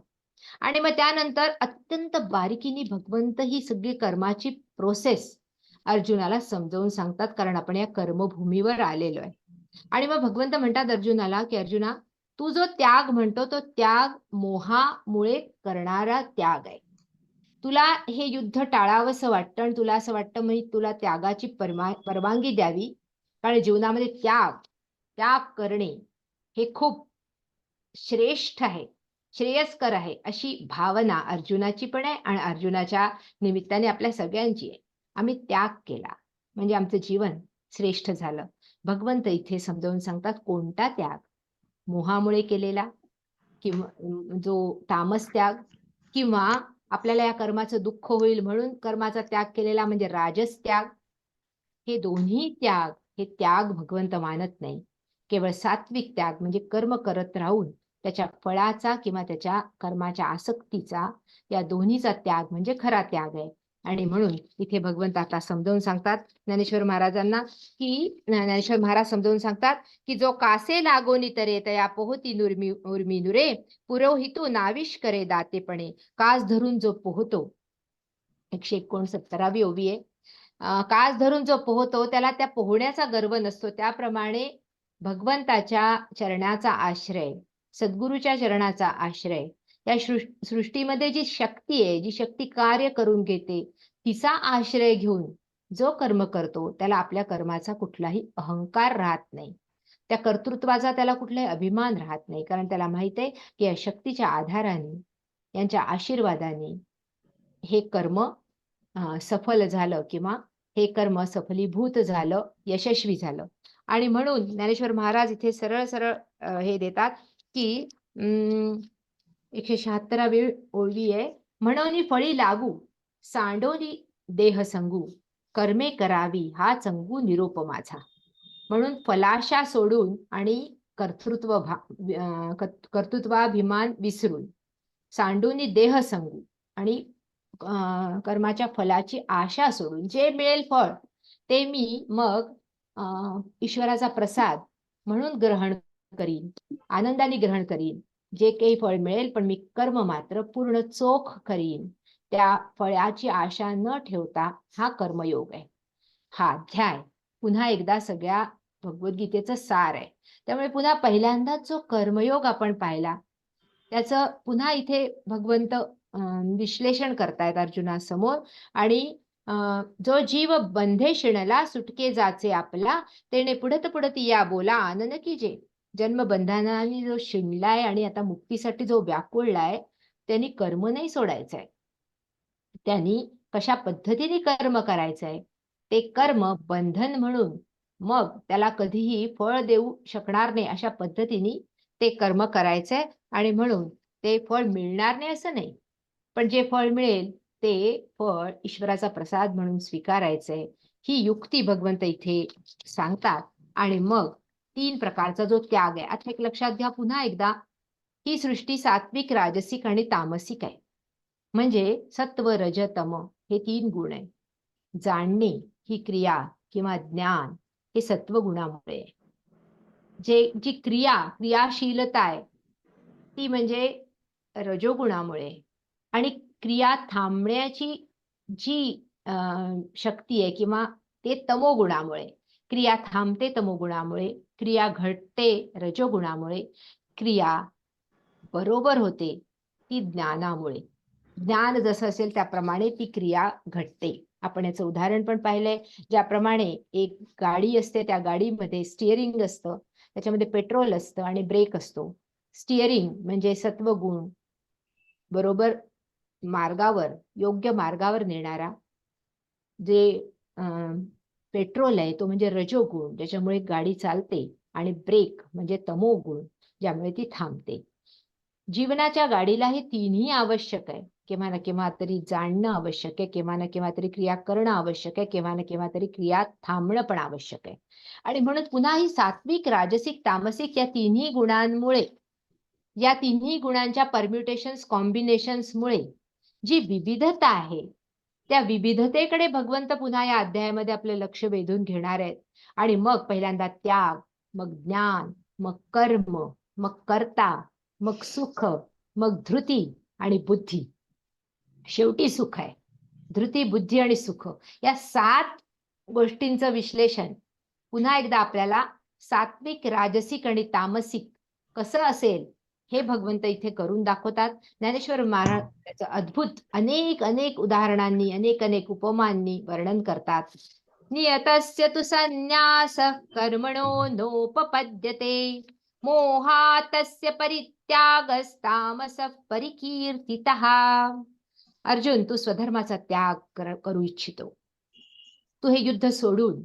आणि मग त्यानंतर अत्यंत बारीकीने भगवंत ही सगळी कर्माची प्रोसेस अर्जुनाला समजावून सांगतात, कारण आपण या कर्मभूमीवर आलेलो आहे. आणि मग भगवंत म्हणतात अर्जुनाला की अर्जुना, तू जो त्याग म्हणतो तो त्याग मोहामुळे करणारा त्याग आहे. तुला हे युद्ध टाळावंसं वाटतं आणि तुला असं वाटतं मी तुला त्यागाची परवानगी द्यावी, कारण जीवनामध्ये त्याग करणे हे खूप श्रेष्ठ आहे, श्रेयस्कर आहे, अशी भावना अर्जुनाची पण आहे आणि अर्जुनाच्या निमित्ताने आपल्या सगळ्यांची आहे. आम्ही त्याग केला म्हणजे आमचं जीवन श्रेष्ठ झालं. भगवंत इथे समजावून सांगतात कोणता त्याग, मोहामुळे केलेला किंवा जो तामस त्याग, किंवा आपल्याला या कर्माचं दुःख होईल म्हणून कर्माचा त्याग केलेला म्हणजे राजस त्याग. हे दोन्ही त्याग हे त्याग भगवंत मानत नाही. केवळ सात्विक त्याग म्हणजे कर्म करत राहून त्याच्या फळाचा किंवा त्याच्या कर्माच्या आसक्तीचा, या दोन्हीचा त्याग म्हणजे खरा त्याग आहे. आणि म्हणून इथे भगवंत आता समजावून सांगतात ज्ञानेश्वर महाराजांना की ज्ञानेश्वर महाराज समजावून सांगतात की जो कासे लागोनी तरे तया पोहती उर्मी नुरे, पुरोहितू नाविश करे दातेपणे, कास धरून जो पोहतो. 169वी ओवी आहे. कास धरून जो पोहतो त्याला त्या पोहण्याचा गर्व नसतो, त्याप्रमाणे भगवंताच्या चरणाचा आश्रय, सद्गुरूच्या चरणाचा आश्रय, या सृष्टीमध्ये जी शक्ती आहे, जी शक्ती कार्य करून घेते, तिचा आश्रय घेऊन जो कर्म करतो त्याला आपल्या कर्माचा कुठलाही अहंकार राहत नाही, त्या कर्तृत्वाचा त्याला कुठलाही अभिमान राहत नाही, कारण त्याला माहित आहे की या शक्तीच्या आधाराने, यांच्या आशीर्वादाने हे कर्म सफल झालं किंवा हे कर्म सफलीभूत झालं, यशस्वी झालं. आणि म्हणून ज्ञानेश्वर महाराज इथे सरळ सरळ हे देतात की 176वी ओळी आहे, म्हणून फळी लागू सांडोनी देह संगू, कर्मे करावी हा चंगू निरोप माझा. म्हणून फलाशा सोडून आणि कर्तृत्वाभिमान विसरून, सांडोनी देह संगू आणि कर्माच्या फलाची आशा सोडून, जे मिळेल फळ ते मी मग ईश्वराचा प्रसाद म्हणून ग्रहण करीन, आनंदाने ग्रहण करीन. जे काही फळ मिळेल पण मी कर्म मात्र पूर्ण चोख करीन, त्या फळाची आशा न ठेवता हा कर्मयोग आहे. हा अध्याय पुन्हा एकदा सगळ्या भगवद्गीतेचं सार आहे. त्यामुळे पुन्हा पहिल्यांदाच जो कर्मयोग आपण पाहिला त्याचं पुन्हा इथे भगवंत विश्लेषण करतायत अर्जुनासमोर. आणि जो जीव बंधे शिणला सुटके जाचे आपला, तेने पुढत पुढत या बोला आनंद की जे. जन्मबंधनाने जो शिणलाय आणि आता मुक्तीसाठी जो व्याकुळलाय त्यांनी कर्म नाही सोडायचंय, त्यांनी कशा पद्धतीने कर्म करायचंय, ते कर्म बंधन म्हणून मग त्याला कधीही फळ देऊ शकणार नाही अशा पद्धतीने ते कर्म करायचंय. आणि म्हणून ते फळ मिळणार नाही असं नाही, पण जे फळ मिळेल ते फळ ईश्वराचा प्रसाद म्हणून स्वीकारायचंय, ही युक्ती भगवंत इथे सांगतात. आणि मग 3 प्रकारचा जो त्याग आहे, आता एक लक्षात घ्या पुन्हा एकदा, ही सृष्टी सात्विक, राजसिक आणि तामसिक आहे. म्हणजे सत्व रज तम हे 3 गुण आहे. जाणणे ही क्रिया किंवा ज्ञान हे सत्व गुणामुळे, जी क्रियाशीलता आहे ती म्हणजे रजोगुणामुळे, आणि क्रिया थांबण्याची जी शक्ती आहे किंवा ते तमोगुणामुळे. क्रिया थांबते तमोगुणामुळे, क्रिया घडते रजोगुणामुळे, क्रिया बरोबर होते ती ज्ञानामुळे. ज्ञान जसं असेल त्याप्रमाणे ती क्रिया घडते. आपण याचं उदाहरण पण पाहिलंय, ज्याप्रमाणे एक गाडी असते, त्या गाडीमध्ये स्टिअरिंग असतं, त्याच्यामध्ये पेट्रोल असतं आणि ब्रेक असतो. स्टिअरिंग म्हणजे सत्वगुण बरोबर मार्गावर, योग्य मार्गावर नेणारा, जे पेट्रोल आहे तो म्हणजे रजोगुण, ज्याच्यामुळे गाडी चालते, आणि ब्रेक म्हणजे तमोगुण, ज्यामुळे ती थांबते. जीवनाच्या गाडीला हे तिन्ही आवश्यक आहे. केव्हा ना केव्हा तरी जाणणं आवश्यक आहे, केव्हा ना केव्हा तरी क्रिया करणं आवश्यक आहे, केव्हा ना केव्हा तरी क्रिया थांबणं पण आवश्यक आहे. आणि म्हणून पुन्हा ही सात्विक, राजसिक, तामसिक या तिन्ही गुणांमुळे, या तिन्ही गुणांच्या परम्युटेशन्स, कॉम्बिनेशन्समुळे जी विविधता आहे, त्या विविधतेकडे भगवंत पुन्हा या अध्यायामध्ये आपलं लक्ष वेधून घेणार आहेत. आणि मग पहिल्यांदा त्याग, मग ज्ञान, मग कर्म, मग कर्ता, मग सुख, मग धृती आणि बुद्धी. शेवटी सुख आहे. धृती, बुद्धी आणि सुख या 7 गोष्टींचं विश्लेषण पुन्हा एकदा आपल्याला सात्विक, राजसिक आणि तामसिक कसं असेल हे भगवंत इथे करून दाखवतात. ज्ञानेश्वर महाराज त्याचं अद्भुत अनेक उदाहरणांनी, अनेक उपमांनी वर्णन करतात. नियतस्य तु संन्यासः कर्मणो नोपपद्यते मोहातस्य परित्यागस्तामसः परिकीर्तितः. अर्जुन, तू स्वधर्माचा त्याग करू इच्छितो. तू हे युद्ध सोडून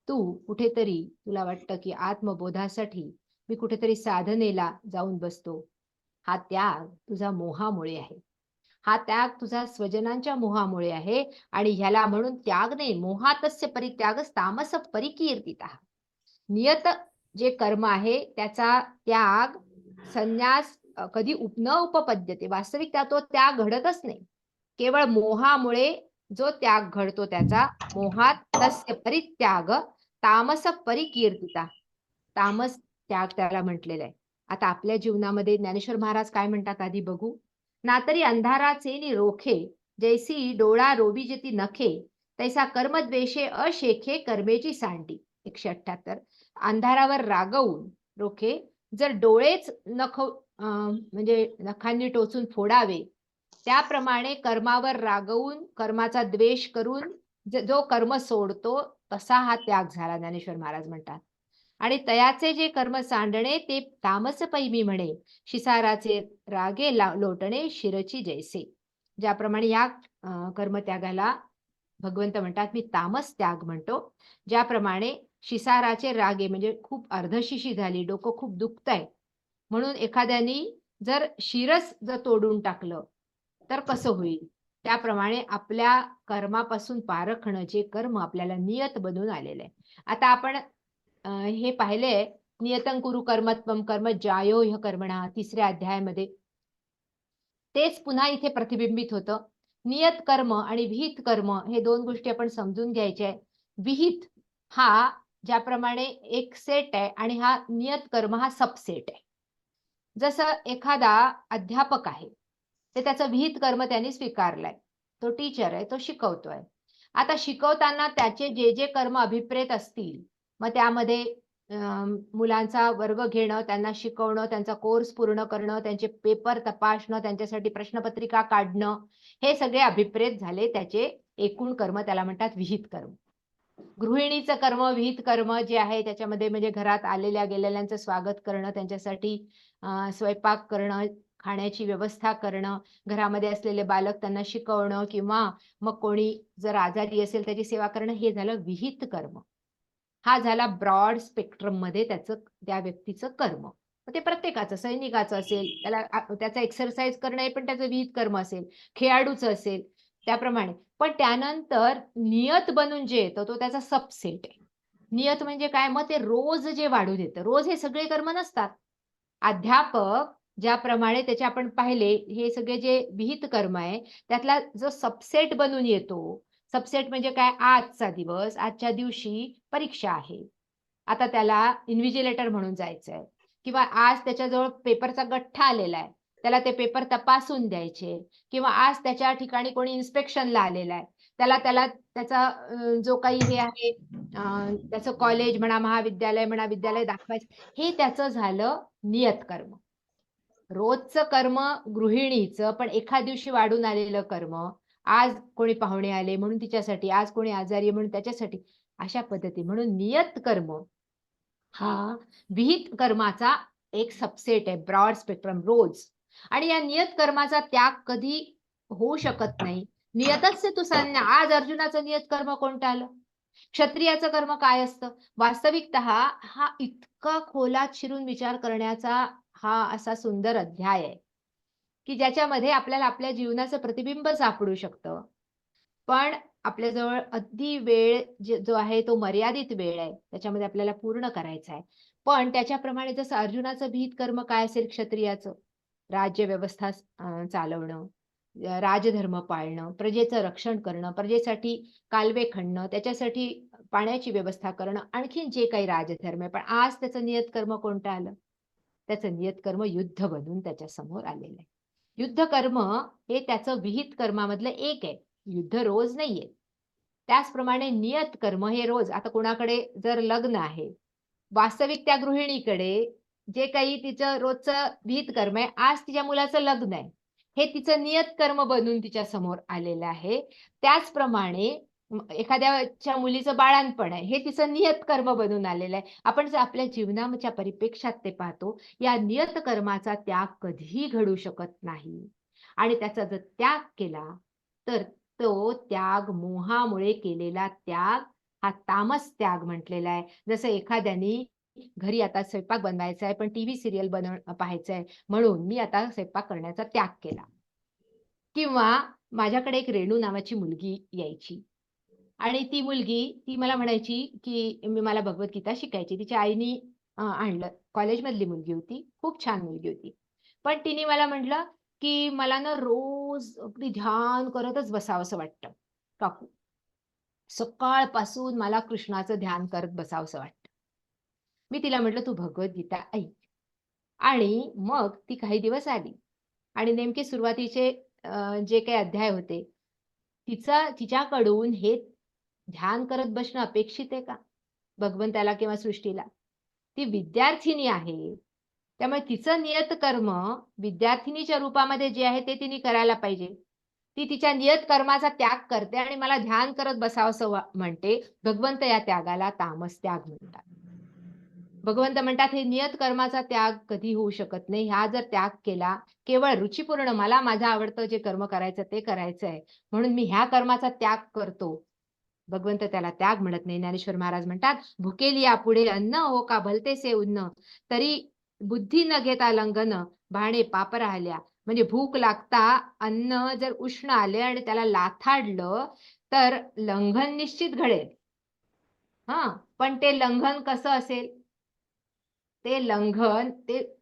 तू कुठेतरी, तुला वाटतं की आत्मबोधासाठी मी कुठेतरी साधनेला जाऊन बसतो. हा त्याग तुझा मोहामुळे आहे. हा त्याग तुझा स्वजनांच्या मोहामुळे आहे. आणि ह्याला म्हणून त्याग नाही, मोहातस्य परित्यागस तामस परिकीर्तितः. नियत जे कर्म आहे त्याचा त्याग, संन्यास कधी न उपपद्यते. वास्तविक तो त्याग घडतच नाही. केवळ मोहामुळे जो त्याग घडतो त्याचा मोहात तस्य परित्याग तामस परिकीर्तिता. तामस त्याग त्याला म्हटलेलं आहे. आता आपल्या जीवनामध्ये ज्ञानेश्वर महाराज काय म्हणतात आधी बघू. ना तरी अंधाराचे नि रोखे, जैसी डोळा रोविजेती नखे, तैसा कर्मद्वेषे अशेखे कर्मेची सांडी. 178. अंधारावर रागवून रोखे, जर डोळेच म्हणजे नखांनी टोचून फोडावे, त्याप्रमाणे कर्मावर रागवून, कर्माचा द्वेष करून जो कर्म सोडतो तसा हा त्याग झाला, ज्ञानेश्वर महाराज म्हणतात. आणि तयाचे जे कर्म सांडणे ते तामस पैमी म्हणे, शिसाराचे रागे लोटणे शिरची जैसे. ज्याप्रमाणे या कर्मत्यागाला भगवंत म्हणतात मी तामस त्याग म्हणतो. ज्याप्रमाणे शिसाराचे रागे म्हणजे खूप अर्धशिशी झाली, डोकं खूप दुखतंय म्हणून एखाद्यानी जर शिरस जर तोडून टाकलं तर कसं होईल, त्याप्रमाणे आपल्या कर्मापासून पारखणं, जे कर्म आपल्याला नियत बनून आलेलं आहे. आता आपण हे पाहिलेय, नियतं कुरु कर्मत्वं कर्म ज्यायो ह्य कर्मणा 3ऱ्या अध्यायामध्ये. तेच पुन्हा इथे प्रतिबिंबित होतं. नियत कर्म आणि विहित कर्म हे 2 गोष्टी आपण समजून घ्यायच्या आहे. विहित हा ज्याप्रमाणे एक सेट आहे आणि हा नियत कर्म हा सबसेट आहे. जसं एखादा अध्यापक आहे, ते त्याचं विहित कर्म त्यांनी स्वीकारलंय. तो टीचर आहे, तो शिकवतोय. आता शिकवताना त्याचे जे कर्म अभिप्रेत असतील, मग त्यामध्ये मुलांचा वर्ग घेणं, त्यांना शिकवणं, त्यांचा कोर्स पूर्ण करणं, त्यांचे पेपर तपासणं, त्यांच्यासाठी प्रश्नपत्रिका काढणं, हे सगळे अभिप्रेत झाले त्याचे एकूण कर्म, त्याला म्हणतात विहित कर्म. गृहिणीचं कर्म, विहित कर्म जे आहे त्याच्यामध्ये म्हणजे घरात आलेल्या गेलेल्यांचं स्वागत करणं, त्यांच्यासाठी स्वयंपाक करणं, खाण्याची व्यवस्था करणं, घरामध्ये असलेले बालक त्यांना शिकवणं, किंवा मग कोणी जर आजारी असेल त्याची सेवा करणं, हे झालं विहित कर्म. हा झाला ब्रॉड स्पेक्ट्रम मध्ये त्या व्यक्तीचं कर्म. ते प्रत्येकाचं, सैनिकाचं असेल, त्याचा एक्सरसाइज करणं हे पण त्याचं विहित कर्म असेल, खेळाडूचं असेल त्याप्रमाणे. पण त्यानंतर नियत बनून जे येतं तो त्याचा सबसेट आहे. नियत म्हणजे काय, मग ते रोज जे वाढून येतं. रोज हे सगळे कर्म नसतात. अध्यापक ज्याप्रमाणे त्याचे आपण पाहिले, हे सगळे जे विहित कर्म आहे त्यातला जो सबसेट बनून येतो, सबसेट म्हणजे काय, आजचा दिवस, आजच्या दिवशी परीक्षा आहे, आता त्याला इन्व्हिजिलेटर म्हणून जायचंय, किंवा आज त्याच्याजवळ पेपरचा गठ्ठा आलेला आहे, त्याला ते पेपर तपासून द्यायचे, किंवा आज त्याच्या ठिकाणी कोणी इन्स्पेक्शनला आलेला आहे, त्याला त्याचा जो काही हे आहे त्याचं कॉलेज म्हणा, महाविद्यालय म्हणा, विद्यालय दाखवायचं, हे त्याचं झालं नियत कर्म. रोजचं कर्म गृहिणीचं, पण एखाद दिवशी वाढून आलेलं कर्म, आज कोणी पाहुणे आले म्हणून तिच्यासाठी, आज कोणी आजारी म्हणून त्याच्यासाठी, अशा पद्धती. म्हणून नियत कर्म हा विहित कर्माचा एक सबसेट आहे, ब्रॉड स्पेक्ट्रम, रोज. आणि या नियत कर्माचा त्याग कधी होऊ शकत नाही. नियतस्य तु संन्यास. आज अर्जुनाचं नियत कर्म कोणतं आलं? क्षत्रियाचं कर्म काय असतं? वास्तविकतः हा इतका खोलात शिरून विचार करण्याचा हा असा सुंदर अध्याय आहे. की ज्याच्यामध्ये आपल्याला आपल्या जीवनाचं प्रतिबिंब सापडू शकतं. पण आपल्याजवळ अगदी वेळ जो आहे तो मर्यादित वेळ आहे. त्याच्यामध्ये आपल्याला पूर्ण करायचा आहे. पण त्याच्याप्रमाणे जसं अर्जुनाचं विहित कर्म काय असेल क्षत्रियाचं? राज्यव्यवस्था चालवणं, राजधर्म पाळणं, प्रजेचं रक्षण करणं, प्रजेसाठी कालवे खणणं, त्याच्यासाठी पाण्याची व्यवस्था करणं, आणखीन जे काही राजधर्म आहे. पण आज त्याचं नियत कर्म कोणतं आलं? त्याचं नियत कर्म युद्ध बनून त्याच्या समोर आलेलं आहे. युद्ध कर्म हे त्याचं विहित कर्मामधलं एक आहे. युद्ध रोज नाहीये. त्याचप्रमाणे नियत कर्म हे रोज. आता कोणाकडे जर लग्न आहे, वास्तविक त्या गृहिणीकडे जे काही तिचं रोजचं विहित कर्म आहे, आज तिच्या मुलाचं लग्न आहे. हे तिचं नियत कर्म बनून तिच्या समोर आलेलं आहे. त्याचप्रमाणे एखाद्याच्या मुलीचं बाळंतपण आहे, हे तिचं नियत कर्म बनून आलेलं आहे. आपण जर आपल्या जीवनाच्या परिप्रेक्ष्यात ते पाहतो, या नियत कर्माचा त्याग कधीही घडू शकत नाही. आणि त्याचा जर त्याग केला, तर तो त्याग मोहामुळे केलेला त्याग हा तामस त्याग म्हटलेला आहे. जसं एखाद्याने घरी आता स्वयंपाक बनवायचा आहे, पण टीव्ही सिरियल पाहायचं आहे, म्हणून मी आता स्वयंपाक करण्याचा त्याग केला. किंवा माझ्याकडे एक रेणू नावाची मुलगी यायची आणि ती मला म्हणायची, की मला भगवद्गीता शिकायची. तिच्या आईनी आणलं. कॉलेजमधली मुलगी होती. खूप छान मुलगी होती. पण तिने मला म्हटलं, की "मला ना रोज अगदी ध्यान करतच बसावसं वाटतं, काकू. सकाळपासून मला कृष्णाचं ध्यान करत बसावसं वाटतं." मी तिला म्हटलं, "तू भगवद्गीता ऐक." आणि मग ती काही दिवस आली आणि नेमके सुरुवातीचे जे काही अध्याय होते, तिच्याकडून हे ध्यान करत बसणं अपेक्षित आहे का? भगवंताला किंवा सृष्टीला? ती विद्यार्थिनी आहे. त्यामुळे तिचं नियत कर्म विद्यार्थिनीच्या रूपामध्ये जे आहे ते तिने करायला पाहिजे. ती तिच्या नियत कर्माचा त्याग करते आणि मला ध्यान करत बसावसं म्हणते. भगवंत या त्यागाला तामस त्याग म्हणतात. भगवंत म्हणतात हे नियत कर्माचा त्याग कधी होऊ शकत नाही. हा जर त्याग केला, केवळ रुचीपूर्ण मला माझं आवडतं जे कर्म करायचं ते करायचं आहे, म्हणून मी ह्या कर्माचा त्याग करतो. भगवंत त्याला त्याग म्हणत नाही. ज्ञानेश्वर महाराज म्हणतात, "भुकेली यापुढे अन्न हो का भलतेसे उन्न, तरी बुद्धी न घेता लंघन, भाणे पाप राहिल्या." म्हणजे भूक लागता अन्न जर उष्ण आले आणि त्याला लाथाडलं, तर लंघन निश्चित घडेल. हां, पण ते लंघन कसं असेल? ते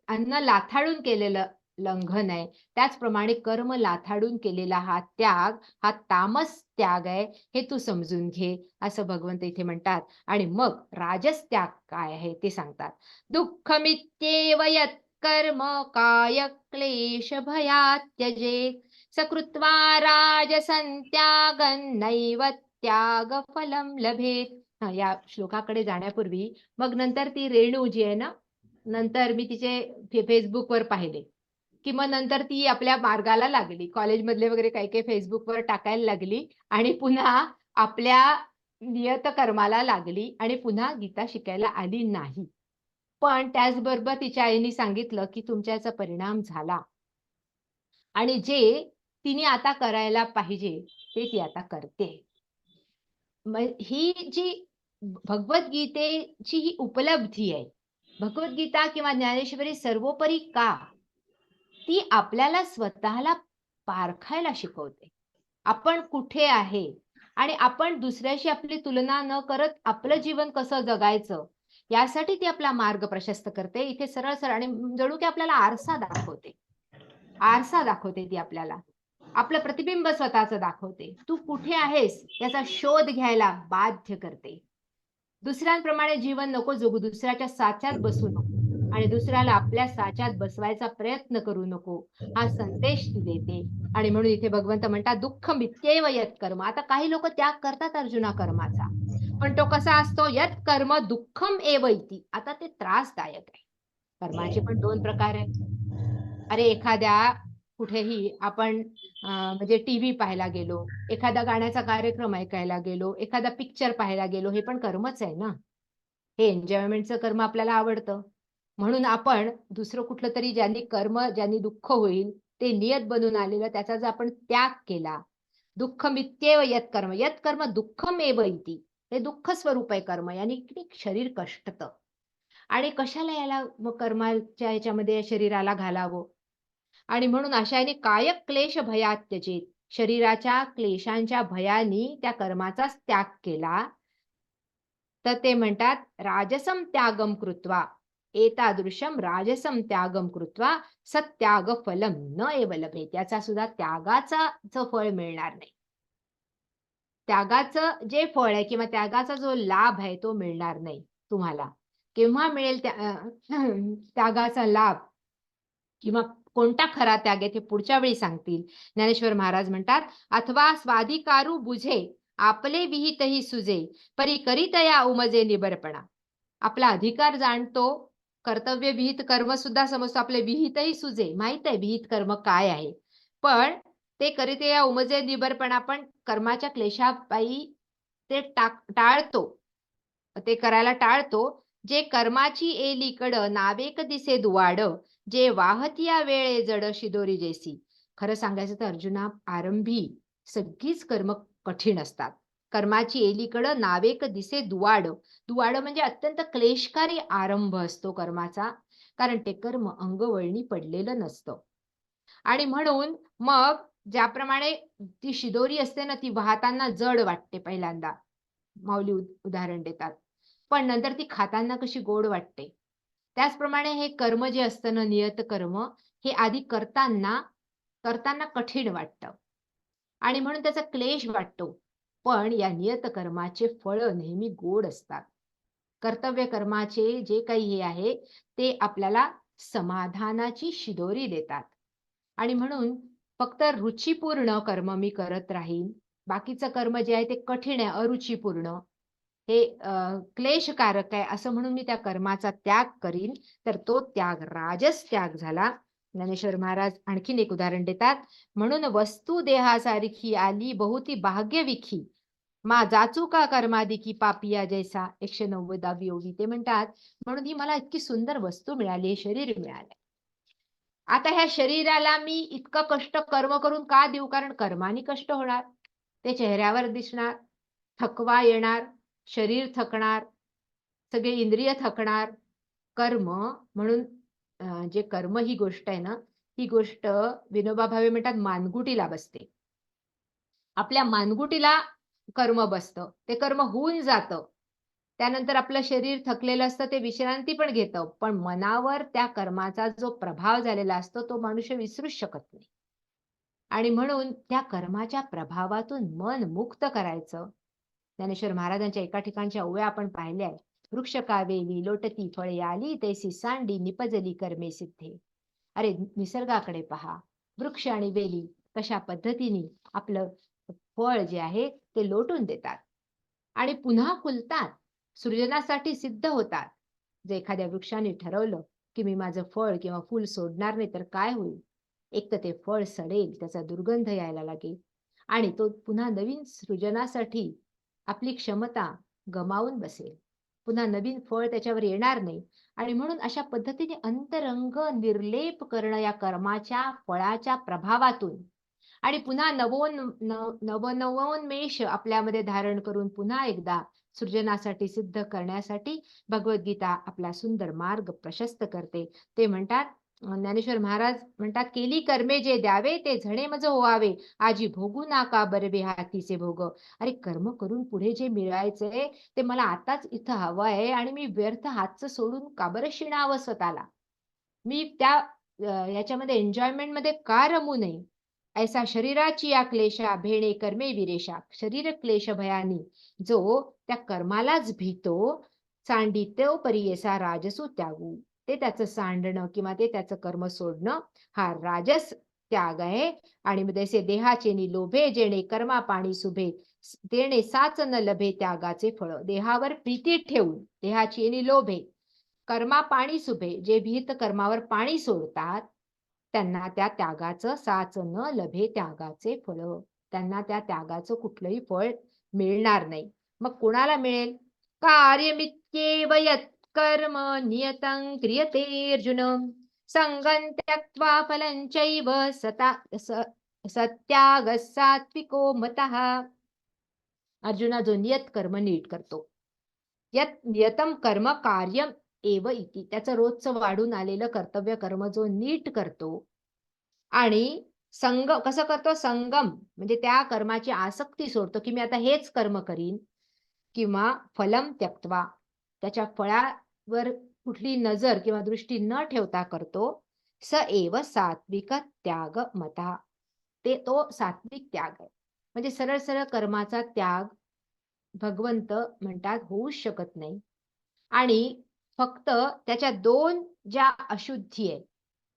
अन्न लाथाडून केलेलं लंघन आहे. त्याचप्रमाणे कर्म लाथाडून केलेला हा त्याग, हा तामस त्याग आहे, हे तू समजून घे, असं भगवंत इथे म्हणतात. आणि मग राजस त्याग काय आहे ते सांगतात. दुःखमित्येव यत्कर्म काय क्लेश भयात् त्यजेत् सकृत्वा राजसं त्यागं नैव त्यागफलं लभेत. या श्लोकाकडे जाण्यापूर्वी मग नंतर ती रेणू जी आहे ना, नंतर मी तिचे Facebookवर पाहिले, की मग नंतर ती आपल्या मार्गाला लागली. कॉलेजमधले वगैरे काही-काही Facebookवर टाकायला लागली आणि पुन्हा आपल्या नियत कर्माला लागली आणि पुन्हा गीता शिकायला आली नाही. पण त्याचबरोबर तिच्या आईने सांगितलं, की तुमच्या याचा परिणाम झाला आणि जे तिने आता करायला पाहिजे, ते ती आता करते. मग ही जी भगवद्गीतेची ही उपलब्धी आहे. भगवद्गीता किंवा ज्ञानेश्वरी सर्वोपरी का? ती आपल्याला स्वतःला पारखायला शिकवते. आपण कुठे आहे आणि आपण दुसऱ्याशी आपली तुलना न करत आपलं जीवन कसं जगायचं, यासाठी ती आपला मार्ग प्रशस्त करते. इथे सरळ-सरळ आणि जणू की आपल्याला आरसा दाखवते. आरसा दाखवते ती आपल्याला. आपलं प्रतिबिंब स्वतःचं दाखवते. तू कुठे आहेस याचा शोध घ्यायला बाध्य करते. दुसऱ्यांप्रमाणे जीवन नको जगू, दुसऱ्याच्या साच्यात बसू नको आणि दुसऱ्याला आपल्या साच्यात बसवायचा प्रयत्न करू नको, हा संदेश ती देते. आणि म्हणून इथे भगवंत म्हणतात, "दुःख मित्येव यत्कर्म." आता काही लोक त्याग करतात अर्जुना कर्माचा. पण तो कसा असतो? यत् कर्म दुःखम एव इति. आता ते त्रासदायक आहे. कर्माचे पण 2 प्रकार आहेत. अरे एखाद्या कुठेही आपण म्हणजे टीव्ही पाहायला गेलो, एखादा गाण्याचा कार्यक्रम ऐकायला गेलो, एखादा पिक्चर पाहायला गेलो, हे पण कर्मच आहे ना. हे एन्जॉयमेंटचं कर्म आपल्याला आवडतं. म्हणून आपण दुसरं कुठलं तरी ज्यांनी दुःख होईल, ते नियत बनून आलेलं त्याचा जर आपण त्याग केला, दुःखमित्येव यत्कर्म. यत्कर्म दुःखमेव इति. हे दुःख स्वरूप आहे कर्म. यानी की शरीर कष्टतं. आणि कशाला याला मग कर्माच्या ह्याच्यामध्ये शरीराला घालावं? आणि म्हणून अशाने कायक क्लेश भयात त्यजेत, शरीराच्या क्लेशांच्या भयानी त्या कर्माचाच त्याग केला तर ते म्हणतात राजसम त्यागम कृत्वा एतादृशम राजसम त्यागम कृत्वा सत्याग फलम न एव लभेत. त्याचा सुद्धा त्यागाचं फळ मिळणार नाही. त्यागाचं जे फळ आहे किंवा त्यागाचा जो लाभ आहे तो मिळणार नाही तुम्हाला. केव्हा मिळेल त्यागाचा लाभ किंवा कोणता खरा त्याग आहे ते पुढच्या वेळी सांगतील. ज्ञानेश्वर महाराज म्हणतात अथवा स्वाधिकारू बुझे आपले विहितही सुजे परी करीतया उमजे निबरपणा. आपला अधिकार जाणतो, कर्तव्य विहित कर्म सुद्धा समजतो, आपले विहितही सुजे, माहित आहे विहित कर्म काय आहे, पण ते करीतया उमजे निबरपणा, पण कर्माच्या क्लेशापायी ते टाळतो, ते करायला टाळतो. जे कर्माची एलीकड नावेक दिसे दुवाड जे वाहतिया वेळे जड शिदोरी जैसी. खरं सांगायचं तर अर्जुना, आरंभी सगळीच कर्म कठीण असतात. कर्माची एलीकडं नावेक दिसे दुवाड. दुवाड म्हणजे अत्यंत क्लेशकारी आरंभ असतो कर्माचा, कारण ते कर्म अंगवळणी पडलेलं नसतं. आणि म्हणून मग ज्याप्रमाणे ती शिदोरी असते ना, ती वाहताना जड वाटते पहिल्यांदा, माऊली उदाहरण देतात, पण नंतर ती खाताना कशी गोड वाटते. त्याचप्रमाणे हे कर्म जे असतं ना, नियत कर्म, हे आधी करताना कठीण वाटतं आणि म्हणून त्याचा क्लेश वाटतो. पण या नियत कर्माचे फळ नेहमी गोड असतात. कर्तव्य कर्माचे जे काही हे आहे ते आपल्याला समाधानाची शिदोरी देतात. आणि म्हणून फक्त रुचीपूर्ण कर्म मी करत राहीन, बाकीचं कर्म जे आहे ते कठीण आहे, अरुचीपूर्ण, हे क्लेशकारक आहे असं म्हणून मी त्या कर्माचा त्याग करीन, तर तो त्याग राजस त्याग झाला. ज्ञानेश्वर महाराज आणखीन एक उदाहरण देतात. म्हणून वस्तू देहासारखी आली बहुती भाग्य विखी मा जाचू का कर्मादिकी पापिया जैसा. 190वी ओवी ते म्हणतात, म्हणून ही मला इतकी सुंदर वस्तू मिळाली, हे शरीर मिळालंय. आता ह्या शरीराला मी इतकं कष्ट कर्म करून का देऊ? कारण कर्माने कष्ट होणार, ते चेहऱ्यावर दिसणार, थकवा येणार, शरीर थकणार, सगळे इंद्रिय थकणार. कर्म म्हणून जे कर्म ही गोष्ट आहे ना, ही गोष्ट विनोबा भावे म्हणतात मानगुटीला बसते. आपल्या मानगुटीला कर्म बसतं, ते कर्म होऊन जातं. त्यानंतर आपलं शरीर थकलेलं असतं, ते विश्रांती पण घेतं, पण मनावर त्या कर्माचा जो प्रभाव झालेला असतो तो मनुष्य विसरूच शकत नाही. आणि म्हणून त्या कर्माच्या प्रभावातून मन मुक्त करायचं. ज्ञानेश्वर महाराजांच्या एका ठिकाणच्या ओव्या आपण पाहिल्या आहेत. वृक्ष कावेली लोटती फळे आली तैसी सांडी निपजली कर्मे सिद्धे. अरे निसर्गाकडे पहा, वृक्ष आणि वेली कशा पद्धतीने आपलं फळ जे आहे ते लोटून देतात आणि पुन्हा फुलतात, सृजनासाठी सिद्ध होतात. जर एखाद्या वृक्षाने ठरवलं की मी माझं फळ किंवा फूल सोडणार नाही तर काय होईल? एक तर ते फळ सडेल, त्याचा दुर्गंध यायला लागेल आणि तो पुन्हा नवीन सृजनासाठी आपली क्षमता गमावून बसेल, पुन्हा नवीन फळ त्याच्यावर येणार नाही. आणि म्हणून अशा पद्धतीने अंतरंग निर्लेप करणं या कर्माच्या फळाच्या प्रभावातून आणि पुन्हा नवोन्मेष आपल्यामध्ये धारण करून पुन्हा एकदा सृजनासाठी सिद्ध करण्यासाठी भगवद्गीता आपला सुंदर मार्ग प्रशस्त करते. ते म्हणतात, ज्ञानेश्वर महाराज म्हणतात, केली कर्मे जे द्यावे ते झणे मज व्हावे आजी भोगू नाका बरबे हातीचे भोग. अरे कर्म करून पुढे जे मिळायचंय ते मला आताच इथं हवं आहे आणि मी व्यर्थ हातचं सोडून का बरं शिणावं स्वतःला? मी त्या याच्यामध्ये एन्जॉयमेंट मध्ये का रमू नये? ऐसा शरीराची या क्लेशा भेणे कर्मे विरेशा. शरीर क्लेश भयानी जो त्या कर्मालाच भीतो, सांडितो परियेसा राजसू त्यागू. ते त्याचं सांडणं किंवा ते त्याचं कर्म सोडणं हा राजस त्याग आहे. आणि जैसे देहाचे नि लोभे जेणे कर्मा पाणी सुभे तेणे साच न लभे त्यागाचे फळ. देहावर प्रीती ठेवून देहाची येणी लोभे कर्मा पाणी सुभे, जे भीत कर्मावर पाणी सोडतात त्यांना त्या त्यागाचं साच न लभे त्यागाचे फळ. त्यांना त्या त्यागाचं कुठलंही फळ मिळणार नाही. मग कोणाला मिळेल? कार्यमित्येव यत् कर्म नियतं क्रियते अर्जुन संगं त्यक्त्वा फलं चैव सत्याग सात्विको मतः. अर्जुना, जो नियत कर्म नीट करतो, यत् नियतम कर्म कार्यम एव इति, त्याचं रोजचं वाढून आलेलं कर्तव्य कर्म जो नीट करतो, आणि कसं करतो संगम म्हणजे त्या कर्माची आसक्ती सोडतो की मी आता हेच कर्म करीन किंवा फलम त्यक्त्वा त्याच्या फळावर कुठली नजर किंवा दृष्टी न ठेवता करतो स एव सात्विक त्याग मता तो सात्विक त्याग आहे. म्हणजे सरळ सरळ कर्माचा त्याग भगवंत म्हणतात होऊच शकत नाही. आणि फक्त त्याच्या दोन ज्या अशुद्धी आहे,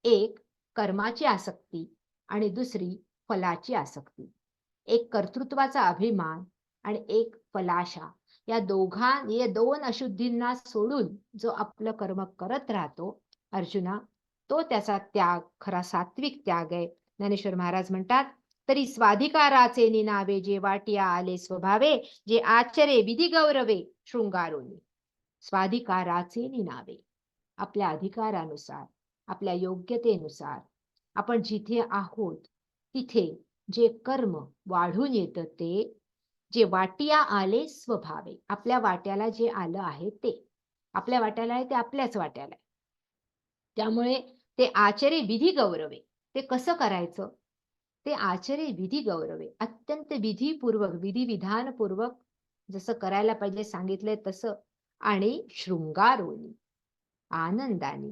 एक कर्माची आसक्ती आणि दुसरी फलाची आसक्ती. एक कर्तृत्वाचा अभिमान आणि एक फलाशा. या दोन अशुद्धींना सोडून जो आपलं कर्म करत राहतो अर्जुना, तो त्याचा त्याग खरा सात्विक त्याग आहे. ज्ञानेश्वर महाराज म्हणतात, तरी स्वाधिकाराचे निनावे जे वाटिया आले स्वभावे, जे आचरे विधी गौरवे शृंगारोनी. स्वाधिकाराचे निनावे, आपल्या अधिकारानुसार, आपल्या योग्यतेनुसार आपण जिथे आहोत तिथे जे कर्म वाढून येतं ते जे वाटिया आले स्वभावे, आपल्या वाट्याला जे आलं आहे ते आपल्या वाट्याला आहे ते आपल्याच वाट्याला आहे. त्यामुळे ते आचरे विधी गौरवे, ते कसं करायचं, ते आचरे विधी गौरवे, अत्यंत विधिपूर्वक विधिविधानपूर्वक जसं करायला पाहिजे सांगितलंय तसं, आणि शृंगारोनी आनंदाने,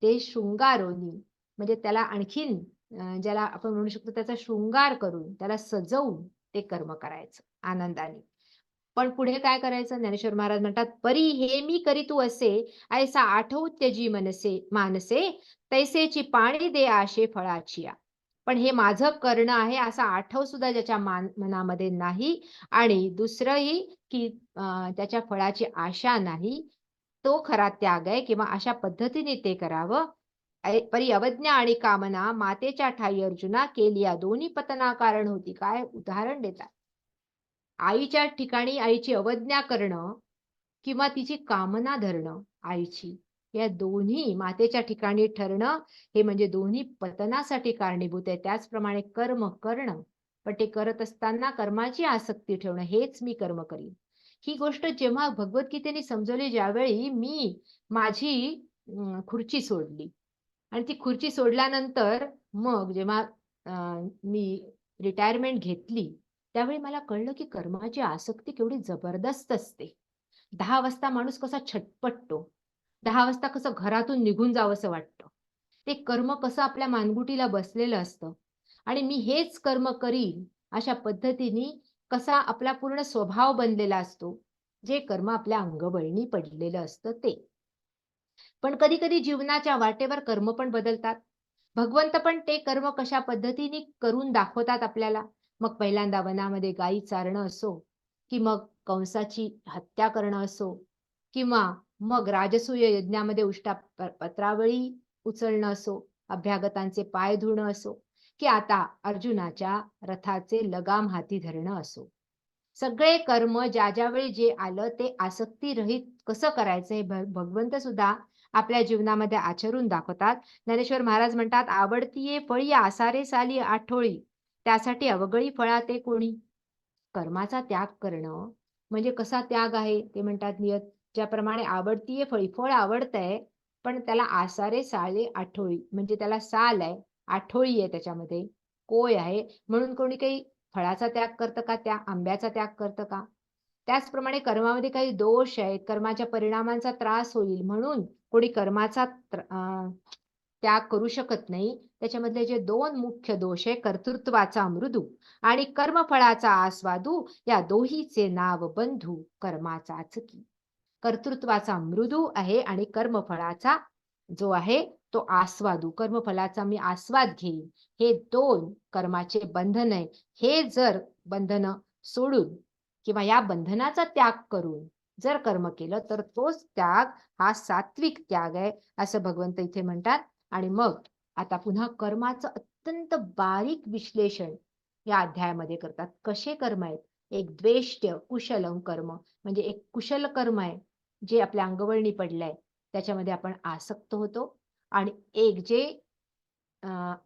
ते शृंगारोनी म्हणजे त्याला आणखीन ज्याला आपण म्हणू शकतो त्याचा शृंगार करून त्याला सजवून ते कर्म करायचं आनंदाने. पण पुढे काय करायचं, ज्ञानेश्वर महाराज म्हणतात, परी हे मी करीतू असे ऐसा आठवू त्यजी मनसे मानसे, तैसेची पाणी दे आशे फळाची. पण हे माझं करणं आहे असा आठव सुद्धा ज्याच्या मनामध्ये नाही आणि दुसरंही की त्याच्या फळाची आशा नाही, तो खरा त्याग आहे किंवा अशा पद्धतीने ते करावं. परी अवज्ञा आणि कामना मातेच्या ठाई अर्जुना केली, या दोन्ही पतना कारण होती. काय उदाहरण देतात, आईच्या ठिकाणी आईची अवज्ञा करणं किंवा तिची कामना धरणं आईची, या दोन्ही मातेच्या ठिकाणी ठरणं हे म्हणजे दोन्ही पतनासाठी कारणीभूत आहे. त्याचप्रमाणे कर्म करणं, पण ते करत असताना कर्माची आसक्ती ठेवणं, हेच मी कर्म करीन. ही गोष्ट जेव्हा भगवद्गीतेने समजवली, ज्यावेळी मी माझी खुर्ची सोडली आणि ती खुर्ची सोडल्यानंतर मग जेव्हा मी रिटायरमेंट घेतली, त्यावेळी मला कळलं की कर्माची आसक्ती केवढी जबरदस्त असते. 10 वाजता माणूस कसा छटपटतो, 10 वाजता कसं घरातून निघून जावंसं वाटतं. ते कर्म कसं आपल्या मानगुटीला बसलेलं असतं आणि मी हेच कर्म करीन अशा पद्धतीने कसा आपला पूर्ण स्वभाव बनलेला असतो, जे कर्म आपल्या अंगवळणी पडलेलं असतं ते. पण कधी कधी जीवनाच्या वाटेवर कर्म पण बदलतात. भगवंत पण ते कर्म कशा पद्धतीने करून दाखवतात आपल्याला. मग पहिल्यांदा वनामध्ये गायी चारणं असो, की मग कंसाची हत्या करणं असो, किंवा मग राजसूय यज्ञामध्ये पत्रावळी उचलणं असो, अभ्यागतांचे पाय धुणं असो, की आता अर्जुनाच्या रथाचे लगाम हाती धरणं असो. सगळे कर्म ज्या ज्यावेळी जे आलं ते आसक्ती रहित कसं करायचं हे भगवंत सुद्धा आपल्या जीवनामध्ये आचरून दाखवतात. ज्ञानेश्वर महाराज म्हणतात, आवडतीये फळी आसारे साली आठोळी, त्यासाठी अवगळी फळा ते कोणी. कर्माचा त्याग करणं म्हणजे कसा त्याग आहे ते म्हणतात नियत, ज्याप्रमाणे आवडतीये फळी, फळ आवडतंय पण त्याला आसारे साले आठोळी, म्हणजे त्याला साल आहे, आठोळी आहे, त्याच्यामध्ये कोय आहे, म्हणून कोणी काही फळाचा त्याग करतं का, त्या आंब्याचा त्याग करतं का. त्याचप्रमाणे कर्मामध्ये काही दोष आहेत, कर्माच्या परिणामांचा त्रास होईल म्हणून कोणी कर्माचा त्याग करू शकत नाही. त्याच्यामधले जे दोन मुख्य दोष आहे, कर्तृत्वाचा मृदू आणि कर्मफळाचा आस्वादू, या दोहीचे नाव बंधू कर्माचाच की. कर्तृत्वाचा मृदू आहे आणि कर्मफळाचा जो आहे तो आस्वादू, कर्मफलाचा मी आस्वाद घेईन, हे दोन कर्माचे बंधन आहे. हे जर बंधन सोडून किंवा या बंधनाचा त्याग करून जर कर्म केलं तर तोच त्याग हा सात्विक त्याग आहे, असं भगवंत इथे म्हणतात. आणि मग आता पुन्हा कर्माचं अत्यंत बारीक विश्लेषण या अध्यायामध्ये करतात. कसे कर्म आहेत, एक द्वेष्ट्य कुशलम कर्म म्हणजे एक कुशल कर्म आहे जे आपल्या अंगवळणी पडलंय त्याच्यामध्ये आपण आसक्त होतो, आणि एक जे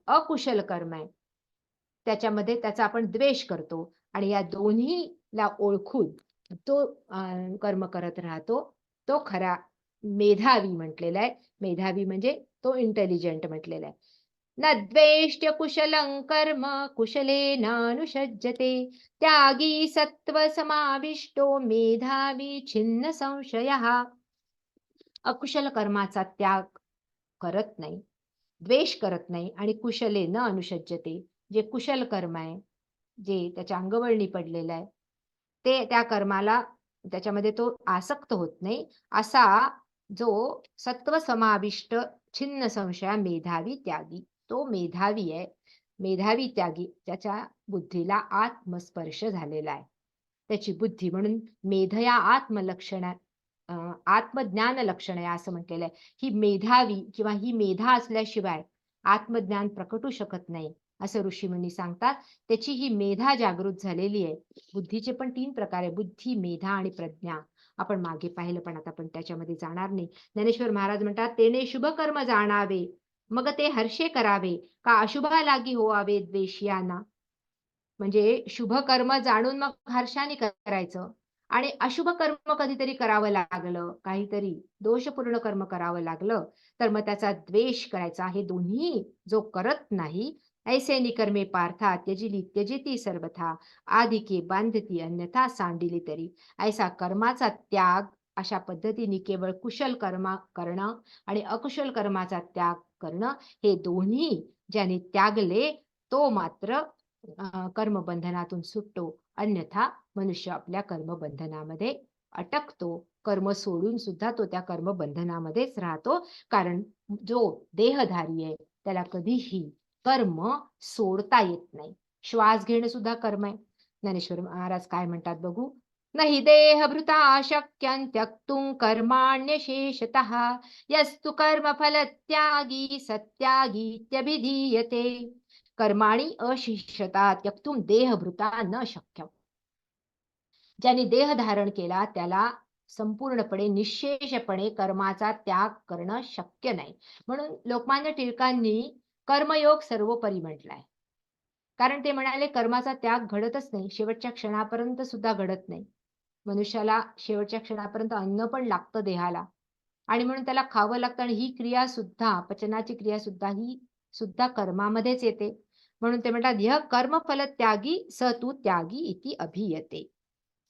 अकुशल कर्म आहे त्याच्यामध्ये त्याचा आपण द्वेष करतो, आणि या दोन्हीला ओळखून तो कर्म करत राहतो, तो खरा मेधावी म्हटलेला आहे. मेधावी म्हणजे तो इंटेलिजंट म्हटलेला आहे. न द्वेष्ट्य कुशलं कर्म कुशलेनानुषज्यते त्यागी सत्त्वसमाविष्टो मेधावी छिन्न संशयः. अकुशल कर्माचा त्याग करत नाही, द्वेष करत नाही आणि कुशले न अनुषज्यते, जे कुशल कर्म आहे, जे त्याच्या अंगवळणी पडलेलं आहे, ते त्या कर्माला त्याच्यामध्ये तो आसक्त होत नाही, असा जो सत्व समाविष्ट छिन्न संशया मेधावी त्यागी, तो मेधावी आहे. मेधावी त्यागी, त्याच्या बुद्धीला आत्मस्पर्श झालेला आहे. त्याची बुद्धी, म्हणून मेधया आत्मलक्षण आत्मज्ञान लक्षण आहे असं म्हटलेलं आहे. ही मेधावी किंवा ही मेधा असल्याशिवाय आत्मज्ञान प्रकटू शकत नाही असं ऋषीमुनी सांगतात. त्याची ही मेधा जागृत झालेली आहे. बुद्धीचे पण 3 प्रकार आहे, बुद्धी, मेधा आणि प्रज्ञा. आपण मागे पाहिलं, पण आता आपण त्याच्यामध्ये जाणार नाही. ज्ञानेश्वर महाराज म्हणतात, तेने शुभ कर्म जाणावे मग ते हर्षे करावे, का अशुभा लागी होवावे द्वेषियांना. म्हणजे शुभ कर्म जाणून मग हर्षाने करायचं, आणि अशुभ कर्म कधीतरी करावं लागलं, काहीतरी दोषपूर्ण कर्म करावं लागलं, तर मग त्याचा द्वेष करायचा. हे दोन्ही जो करत नाही, ऐसे निकर्मे पार्था त्यजिली त्यजिती सर्वथा आधिके बांधती अन्यथा सांडिली तरी. ऐसा कर्माचा त्याग अशा पद्धतीने केवळ कुशल कर्म करणं आणि अकुशल कर्माचा त्याग करणं, हे दोन्ही ज्याने त्यागले तो मात्र कर्मबंधनातून सुटतो. अन्यथा मनुष्य आपल्या कर्मबंधनामध्ये अटकतो. कर्म सोडून सुद्धा तो त्या कर्मबंधनामध्येच राहतो. कारण जो देहधारी आहे त्याला कधीही कर्म सोडता येत नाही. श्वास घेणं सुद्धा कर्म आहे. ज्ञानेश्वर महाराज काय म्हणतात बघू. नहि देहभृता शक्यं त्यक्तुं कर्माण्यशेषतः यस्तु कर्मफल त्यागी सत्यागीत्यभिधीयते. कर्माणि अशिष्यता त्यक्तुं देहभृता न शक्यम. ज्याने देह धारण केला त्याला संपूर्णपणे निश्शेषपणे कर्माचा त्याग करणं शक्य नाही. म्हणून लोकमान्य टिळकांनी कर्मयोग सर्वोपरी म्हटलाय. कारण ते म्हणाले कर्माचा त्याग घडतच नाही, शेवटच्या क्षणापर्यंत सुद्धा घडत नाही. मनुष्याला शेवटच्या क्षणापर्यंत अन्न पण लागतं देहाला, आणि म्हणून त्याला खावं लागतं, आणि ही क्रिया सुद्धा, पचनाची क्रिया सुद्धा, ही सुद्धा कर्मामध्येच येते. म्हणून ते म्हणतात, य कर्मफल त्यागी स तू त्यागी इति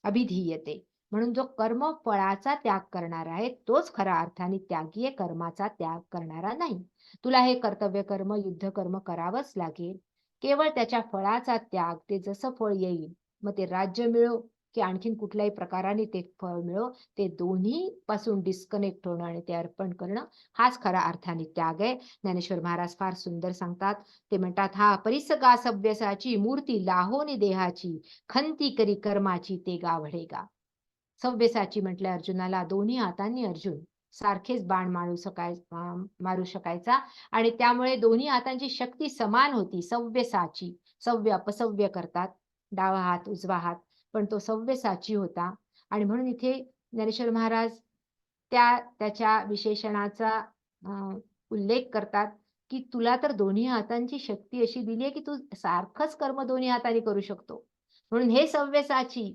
अभिधीयते. म्हणून जो कर्म फळाचा त्याग करणारा आहे तोच खऱ्या अर्थाने त्यागी आहे, कर्माचा त्याग करणारा नाही. तुला हे कर्तव्य कर्म, युद्ध कर्म करावंच लागेल. केवळ त्याच्या फळाचा त्याग, ते जसं फळ येईल, मग ते राज्य मिळो की आणखीन कुठल्याही प्रकाराने ते फळ मिळो, ते दोन्ही पासून डिस्कनेक्ट होणं आणि ते अर्पण करणं, हाच खऱ्या अर्थाने त्याग आहे. ज्ञानेश्वर महाराज फार सुंदर सांगतात. ते म्हणतात, हा परिसगा सव्यसाची मूर्ती लाहोनी देहाची खंती करी कर्माची ते गावढेगा. सव्यसाची म्हटलं अर्जुनाला, दोन्ही हातांनी अर्जुन सारखेच बाण मारू शकायचा, आणि त्यामुळे दोन्ही हातांची शक्ती समान होती. सव्यसाची, सव्य अपसव्य करतात, डावा हात उजवा हात, पण तो सव्यसाची होता. आणि म्हणून इथे ज्ञानेश्वर महाराज त्याच्या विशेषणाचा उल्लेख करतात की तुला तर दोन्ही हातांची शक्ती अशी दिली आहे की तू सारखंच कर्म दोन्ही हातांनी करू शकतो. म्हणून हे सव्यसाची,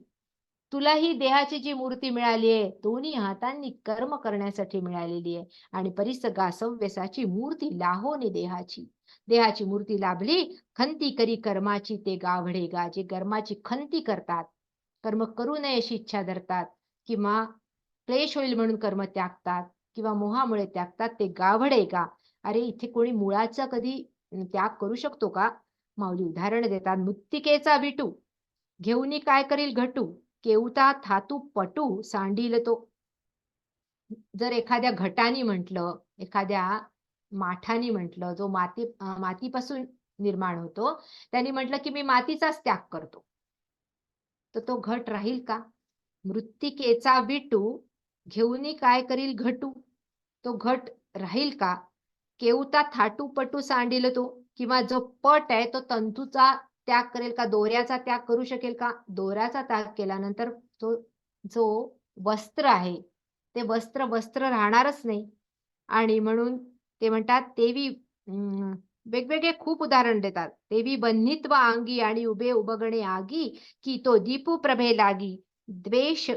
तुला ही देहाची जी मूर्ती मिळाली आहे, दोन्ही हातांनी कर्म करण्यासाठी मिळालेली आहे. आणि परिसगा सव्यसाची मूर्ती लाहोनी देहाची, देहाची मूर्ती लाभली, खंती करी कर्माची ते गावढेगा. जे कर्माची खंती करतात, कर्म करू नये अशी इच्छा धरतात, किंवा क्लेश होईल म्हणून कर्म त्यागतात, किंवा मोहामुळे त्यागतात, ते गावढेगा. अरे इथे कोणी मुळाचा कधी त्याग करू शकतो का? माऊली उदाहरण देतात. मृत्तिकेचा विटू घेऊनी काय करील घटू, केवता थातू पटू सांडील तो. जर एखाद्या घटानी म्हटलं, एखाद्या माठानी म्हटलं, जो मातीपासून निर्माण होतो, त्यांनी म्हटलं की मी मातीचाच त्याग करतो, तर तो घट राहील का? मृत्तिकेचा विटू घेऊनी काय करील घटू, तो घट राहील का? केवता थाटू पटू सांडील तो, किंवा जो पट आहे तो तंतूचा त्याग करेल का? दोऱ्याचा त्याग करू शकेल का? दोऱ्याचा त्याग केल्यानंतर तो जो वस्त्र आहे ते वस्त्र राहणारच नाही. आणि म्हणून ते म्हणतात, तेवी वेगवेगळे खूप उदाहरण देतात. तेवी बन्नित्व अंगी आणि उभे उबगणे आगी, की तो दीपू प्रभे लागी द्वेष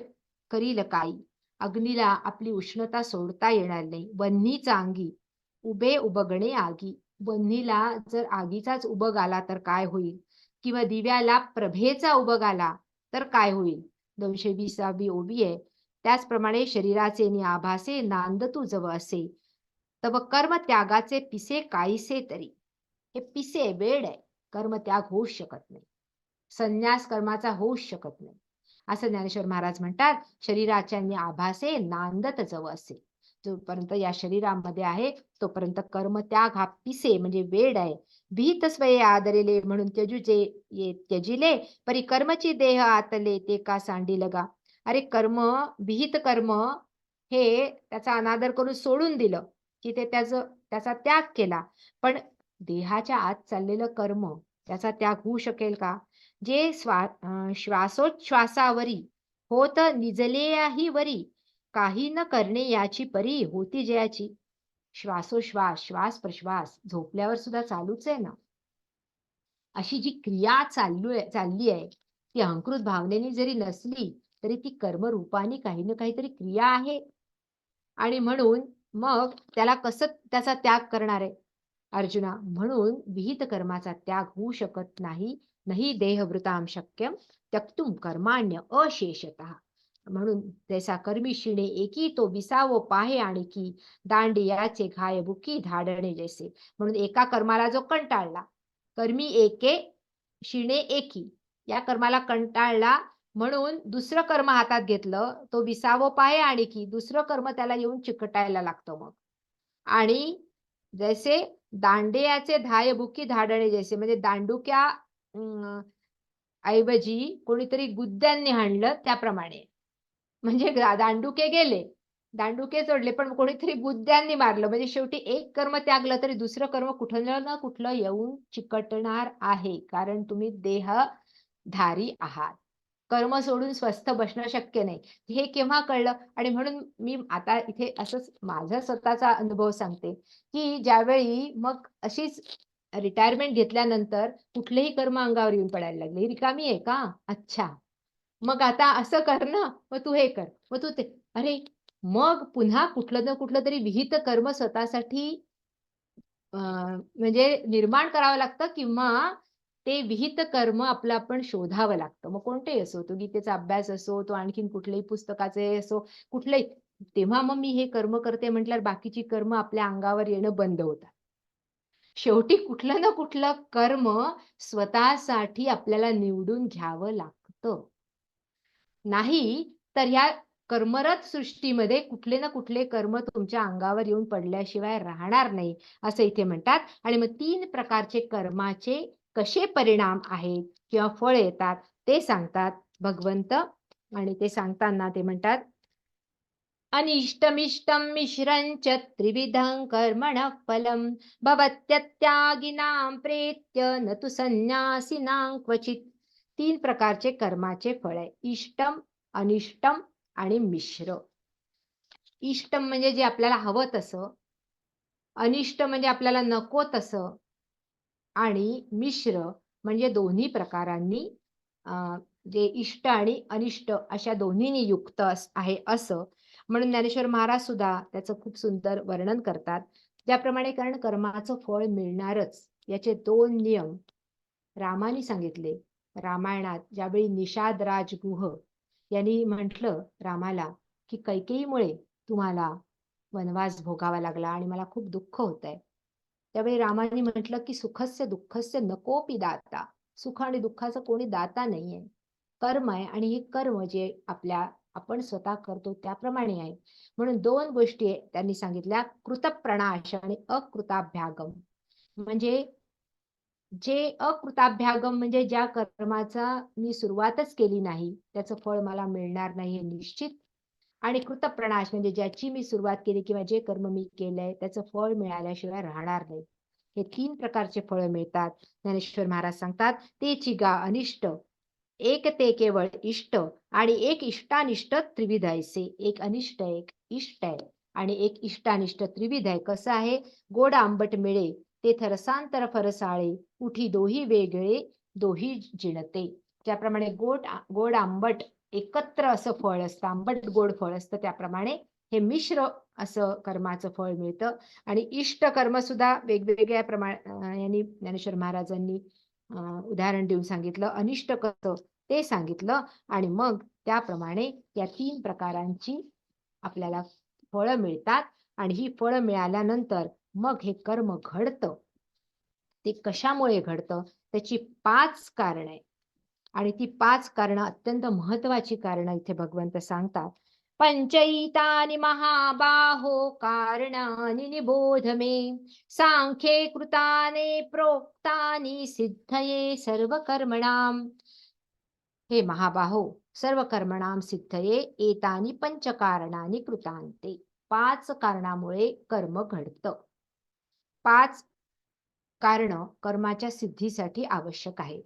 करील काही. अग्नीला आपली उष्णता सोडता येणार नाही. बन्हीचा अंगी, उभे उबगणे आगी, वन्हीला जर आगीचाच उबग आला तर काय होईल, किंवा दिव्याला प्रभेचा उबग आला तर काय होईल. 220वी ओवी आहे. त्याचप्रमाणे शरीराचे नि आभासे नांद तू जव असे, तव कर्म त्यागाचे पिसे काहीसे तरी. हे पिसे वेळ आहे, कर्म त्याग होऊच शकत नाही, संन्यास कर्माचा होऊच शकत नाही. असं ज्ञानेश्वर महाराज म्हणतात, शरीराच्या नि आभासे नांदत जव असे. जोपर्यंत या शरीरामध्ये आहे तोपर्यंत कर्म त्याग हा पिसे म्हणजे वेड आहे. भीत स्वये आदरेले म्हणून त्यजिले, परी कर्मची देह आतले ते का सांडी लगा. अरे कर्म, विहित कर्म हे त्याचा अनादर करून सोडून दिलं की ते त्याचा त्याग केला. पण देहाच्या आत चाललेलं कर्म त्याचा त्याग होऊ शकेल का? जे श्वासोच्छ्वासावरी होत निजलेही वरी, काही न करणे याची परी होती जयाची. श्वासोश्वास, श्वास प्रश्वास झोपल्यावर सुद्धा चालूच आहे ना. अशी जी क्रिया चालली आहे ती अहंकृत भावनेने जरी नसली तरी ती कर्मरूपाने काही ना काहीतरी क्रिया आहे. आणि म्हणून मग त्याला कसं त्याचा त्याग करणार आहे अर्जुना? म्हणून विहित कर्माचा त्याग होऊ शकत नाही. नाही देहवृताम शक्यम त्यक्तुम कर्माण्य अशेषतः. म्हणून जैसा कर्मी शिणे एकी तो विसावो पाहे आणखी, दांडियाचे घाय बुकी धाडणे जैसे. म्हणून एका कर्माला जो कंटाळला, कर्मी एके शिणे एकी, या कर्माला कंटाळला म्हणून दुसरं कर्म हातात घेतलं, तो विसावो पाहे आणखी, दुसरं कर्म त्याला येऊन चिकटायला लागतं मग. आणि जैसे दांडियाचे धाय बुकी धाडणे जैसे, म्हणजे दांडुक्या ऐवजी कोणीतरी गुद्द्यांनी हाणलं त्याप्रमाणे. म्हणजे दांडुके गेले, दांडुके चढले, पण कोणीतरी बुद्ध्यांनी मारलं, म्हणजे शेवटी एक कर्म त्यागलं तरी दुसरं कर्म कुठलं ना कुठलं येऊन चिकटणार आहे. कारण तुम्ही देहधारी आहात. कर्म सोडून स्वस्थ बसणं शक्य नाही. हे केव्हा कळलं? आणि म्हणून मी आता इथे असंच माझा स्वतःचा अनुभव सांगते, की ज्यावेळी मग अशीच रिटायरमेंट घेतल्यानंतर कुठलेही कर्म अंगावर येऊन पडायला लागले. ही रिकामी आहे का? अच्छा. मग आता असं कर ना, मग तू हे कर, मग तू ते. अरे, मग पुन्हा कुठलं ना कुठलं तरी विहित कर्म स्वतःसाठी म्हणजे निर्माण करावं लागतं, किंवा ते विहित कर्म आपलं आपण शोधावं लागतं. मग कोणतेही असो, तो गीतेचा अभ्यास असो, तो आणखीन कुठल्याही पुस्तकाचे असो, कुठलेही. तेव्हा मग मी हे कर्म करते म्हटल्यावर बाकीची कर्म आपल्या अंगावर येणं बंद होतात. शेवटी कुठलं ना कुठलं कर्म स्वतःसाठी आपल्याला निवडून घ्यावं लागतं. नाही तर ह्या कर्मरत सृष्टीमध्ये कुठले ना कुठले कर्म तुमच्या अंगावर येऊन पडल्याशिवाय राहणार नाही, असं इथे म्हणतात. आणि मग 3 प्रकारचे कर्माचे कसे परिणाम आहेत किंवा फळ येतात ते सांगतात भगवंत. आणि ते सांगताना ते म्हणतात, अनिष्टमिष्टं मिश्रञ्च त्रिविधं कर्मणः फलं, भवत्यत्यागिनां प्रेत्य न तु संन्यासिनां क्वचित्. 3 प्रकारचे कर्माचे फळ आहे, इष्टम, अनिष्टम आणि मिश्र. इष्टम म्हणजे जे आपल्याला हवं तसं, अनिष्ट म्हणजे आपल्याला नको तसं, आणि मिश्र म्हणजे दोन्ही प्रकारांनी जे इष्ट आणि अनिष्ट अशा दोन्हींनी युक्त आहे असं. म्हणून ज्ञानेश्वर महाराज सुद्धा त्याचं खूप सुंदर वर्णन करतात. ज्याप्रमाणे, कारण कर्माचं फळ मिळणारच, याचे 2 नियम रामाने सांगितले. रामायणात ज्यावेळी निषाद राजगुह यांनी म्हटलं रामाला की कैकेयीमुळे तुम्हाला वनवास भोगावा लागला आणि मला खूप दुःख होतंय, त्यावेळी रामाने म्हटलं की सुखस्य दुःखस्य नकोपि दाता. सुख आणि दुःखाचा कोणी दाता नाहीये, कर्म आहे. आणि हे कर्म जे आपण स्वतः करतो त्याप्रमाणे आहे. म्हणून 2 गोष्टी त्यांनी सांगितल्या, कृतप्रणाश आणि अकृताभ्यागम. म्हणजे जे अकृताभ्यागम म्हणजे ज्या कर्माचा मी सुरुवातच केली नाही त्याचं फळ मला मिळणार नाही हे निश्चित. आणि कृतप्रणाश म्हणजे ज्याची मी सुरुवात केली किंवा जे कर्म मी केलंय त्याचं फळ मिळाल्याशिवाय राहणार नाही. हे 3 प्रकारचे फळ मिळतात. ज्ञानेश्वर महाराज सांगतात, तेची गा अनिष्ट एक ते केवळ इष्ट, आणि एक इष्टानिष्ट त्रिविध ऐसे. एक अनिष्ट, एक इष्ट आहे, आणि एक इष्टानिष्ट त्रिविध आहे. कसं आहे? गोड आंबट मिळे ते थरसांतर फरसाळे, उठी दोही वेगळे दोही जिणते. ज्याप्रमाणे गोड आंबट एकत्र असं फळ असतं, आंबट गोड फळ असतं, त्याप्रमाणे हे मिश्र असं कर्माचं फळ मिळतं. आणि इष्ट कर्म सुद्धा वेगवेगळ्या यांनी ज्ञानेश्वर महाराजांनी उदाहरण देऊन सांगितलं. अनिष्ट कसं ते सांगितलं आणि मग त्याप्रमाणे या 3 प्रकारांची आपल्याला फळं मिळतात. आणि ही फळं मिळाल्यानंतर मग हे कर्म घडतं. ते कशामुळे घडतं त्याची 5 कारणं आहेत. आणि ती 5 कारणं अत्यंत महत्वाची कारणं इथे भगवंत सांगतात. पंचैतानि महाबाहो कारणानि निबोध मे, सांख्ये कृताने प्रोक्तानि सिद्धये सर्व कर्मणाम. हे महाबाहो, सर्व कर्मणाम सिद्धये एतानि पंच कारणानि कृतान्ते. 5 कारणामुळे कर्म घडतं. 5 कारणं कर्माच्या सिद्धीसाठी आवश्यक आहे.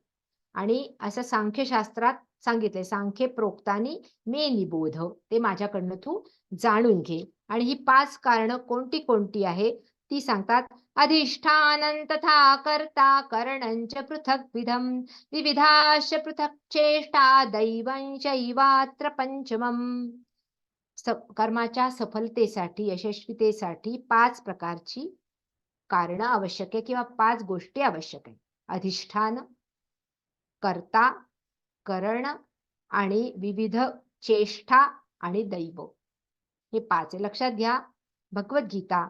आणि असं सांख्यशास्त्रात सांगितले, सांख्ये प्रोक्तानी मे निबोध, ते माझ्याकडनं तू जाणून घे. आणि ही 5 कारणं कोणती कोणती आहे ती सांगतात. अधिष्ठानं तथा कर्ता करणंच पृथग्विधम, विविधाश्च पृथक् चेष्टा दैवं चैवात्र पंचमम्. कर्माच्या सफलतेसाठी, यशस्वीतेसाठी 5 प्रकारची कारणं आवश्यक आहे किंवा 5 गोष्टी आवश्यक आहे. अधिष्ठान, कर्ता, करण आणि विविध चेष्टा आणि दैव, हे 5 आहे. लक्षात घ्या, भगवद्गीता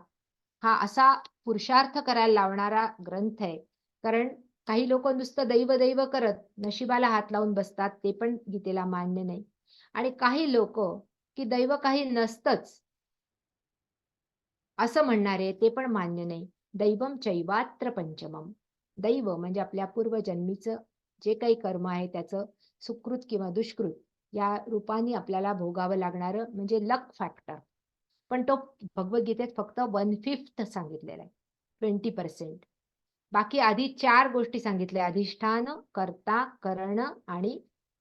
हा असा पुरुषार्थ करायला लावणारा ग्रंथ आहे. कारण काही लोक नुसतं दैव दैव करत नशिबाला हात लावून बसतात, ते पण गीतेला मान्य नाही. आणि काही लोक की दैव काही नसतंच असं म्हणणारे, ते पण मान्य नाही. दैवम चैवात्र पंचमम. दैव म्हणजे आपल्या पूर्वजन्मीचं जे काही कर्म आहे त्याचं सुकृत किंवा दुष्कृत या रूपाने आपल्याला भोगावं लागणारं म्हणजे लक फॅक्टर. पण तो भगवद्गीतेत फक्त 1/5 सांगितलेला आहे, 20%. बाकी आधी 4 गोष्टी सांगितल्या: अधिष्ठान, कर्ता, करण आणि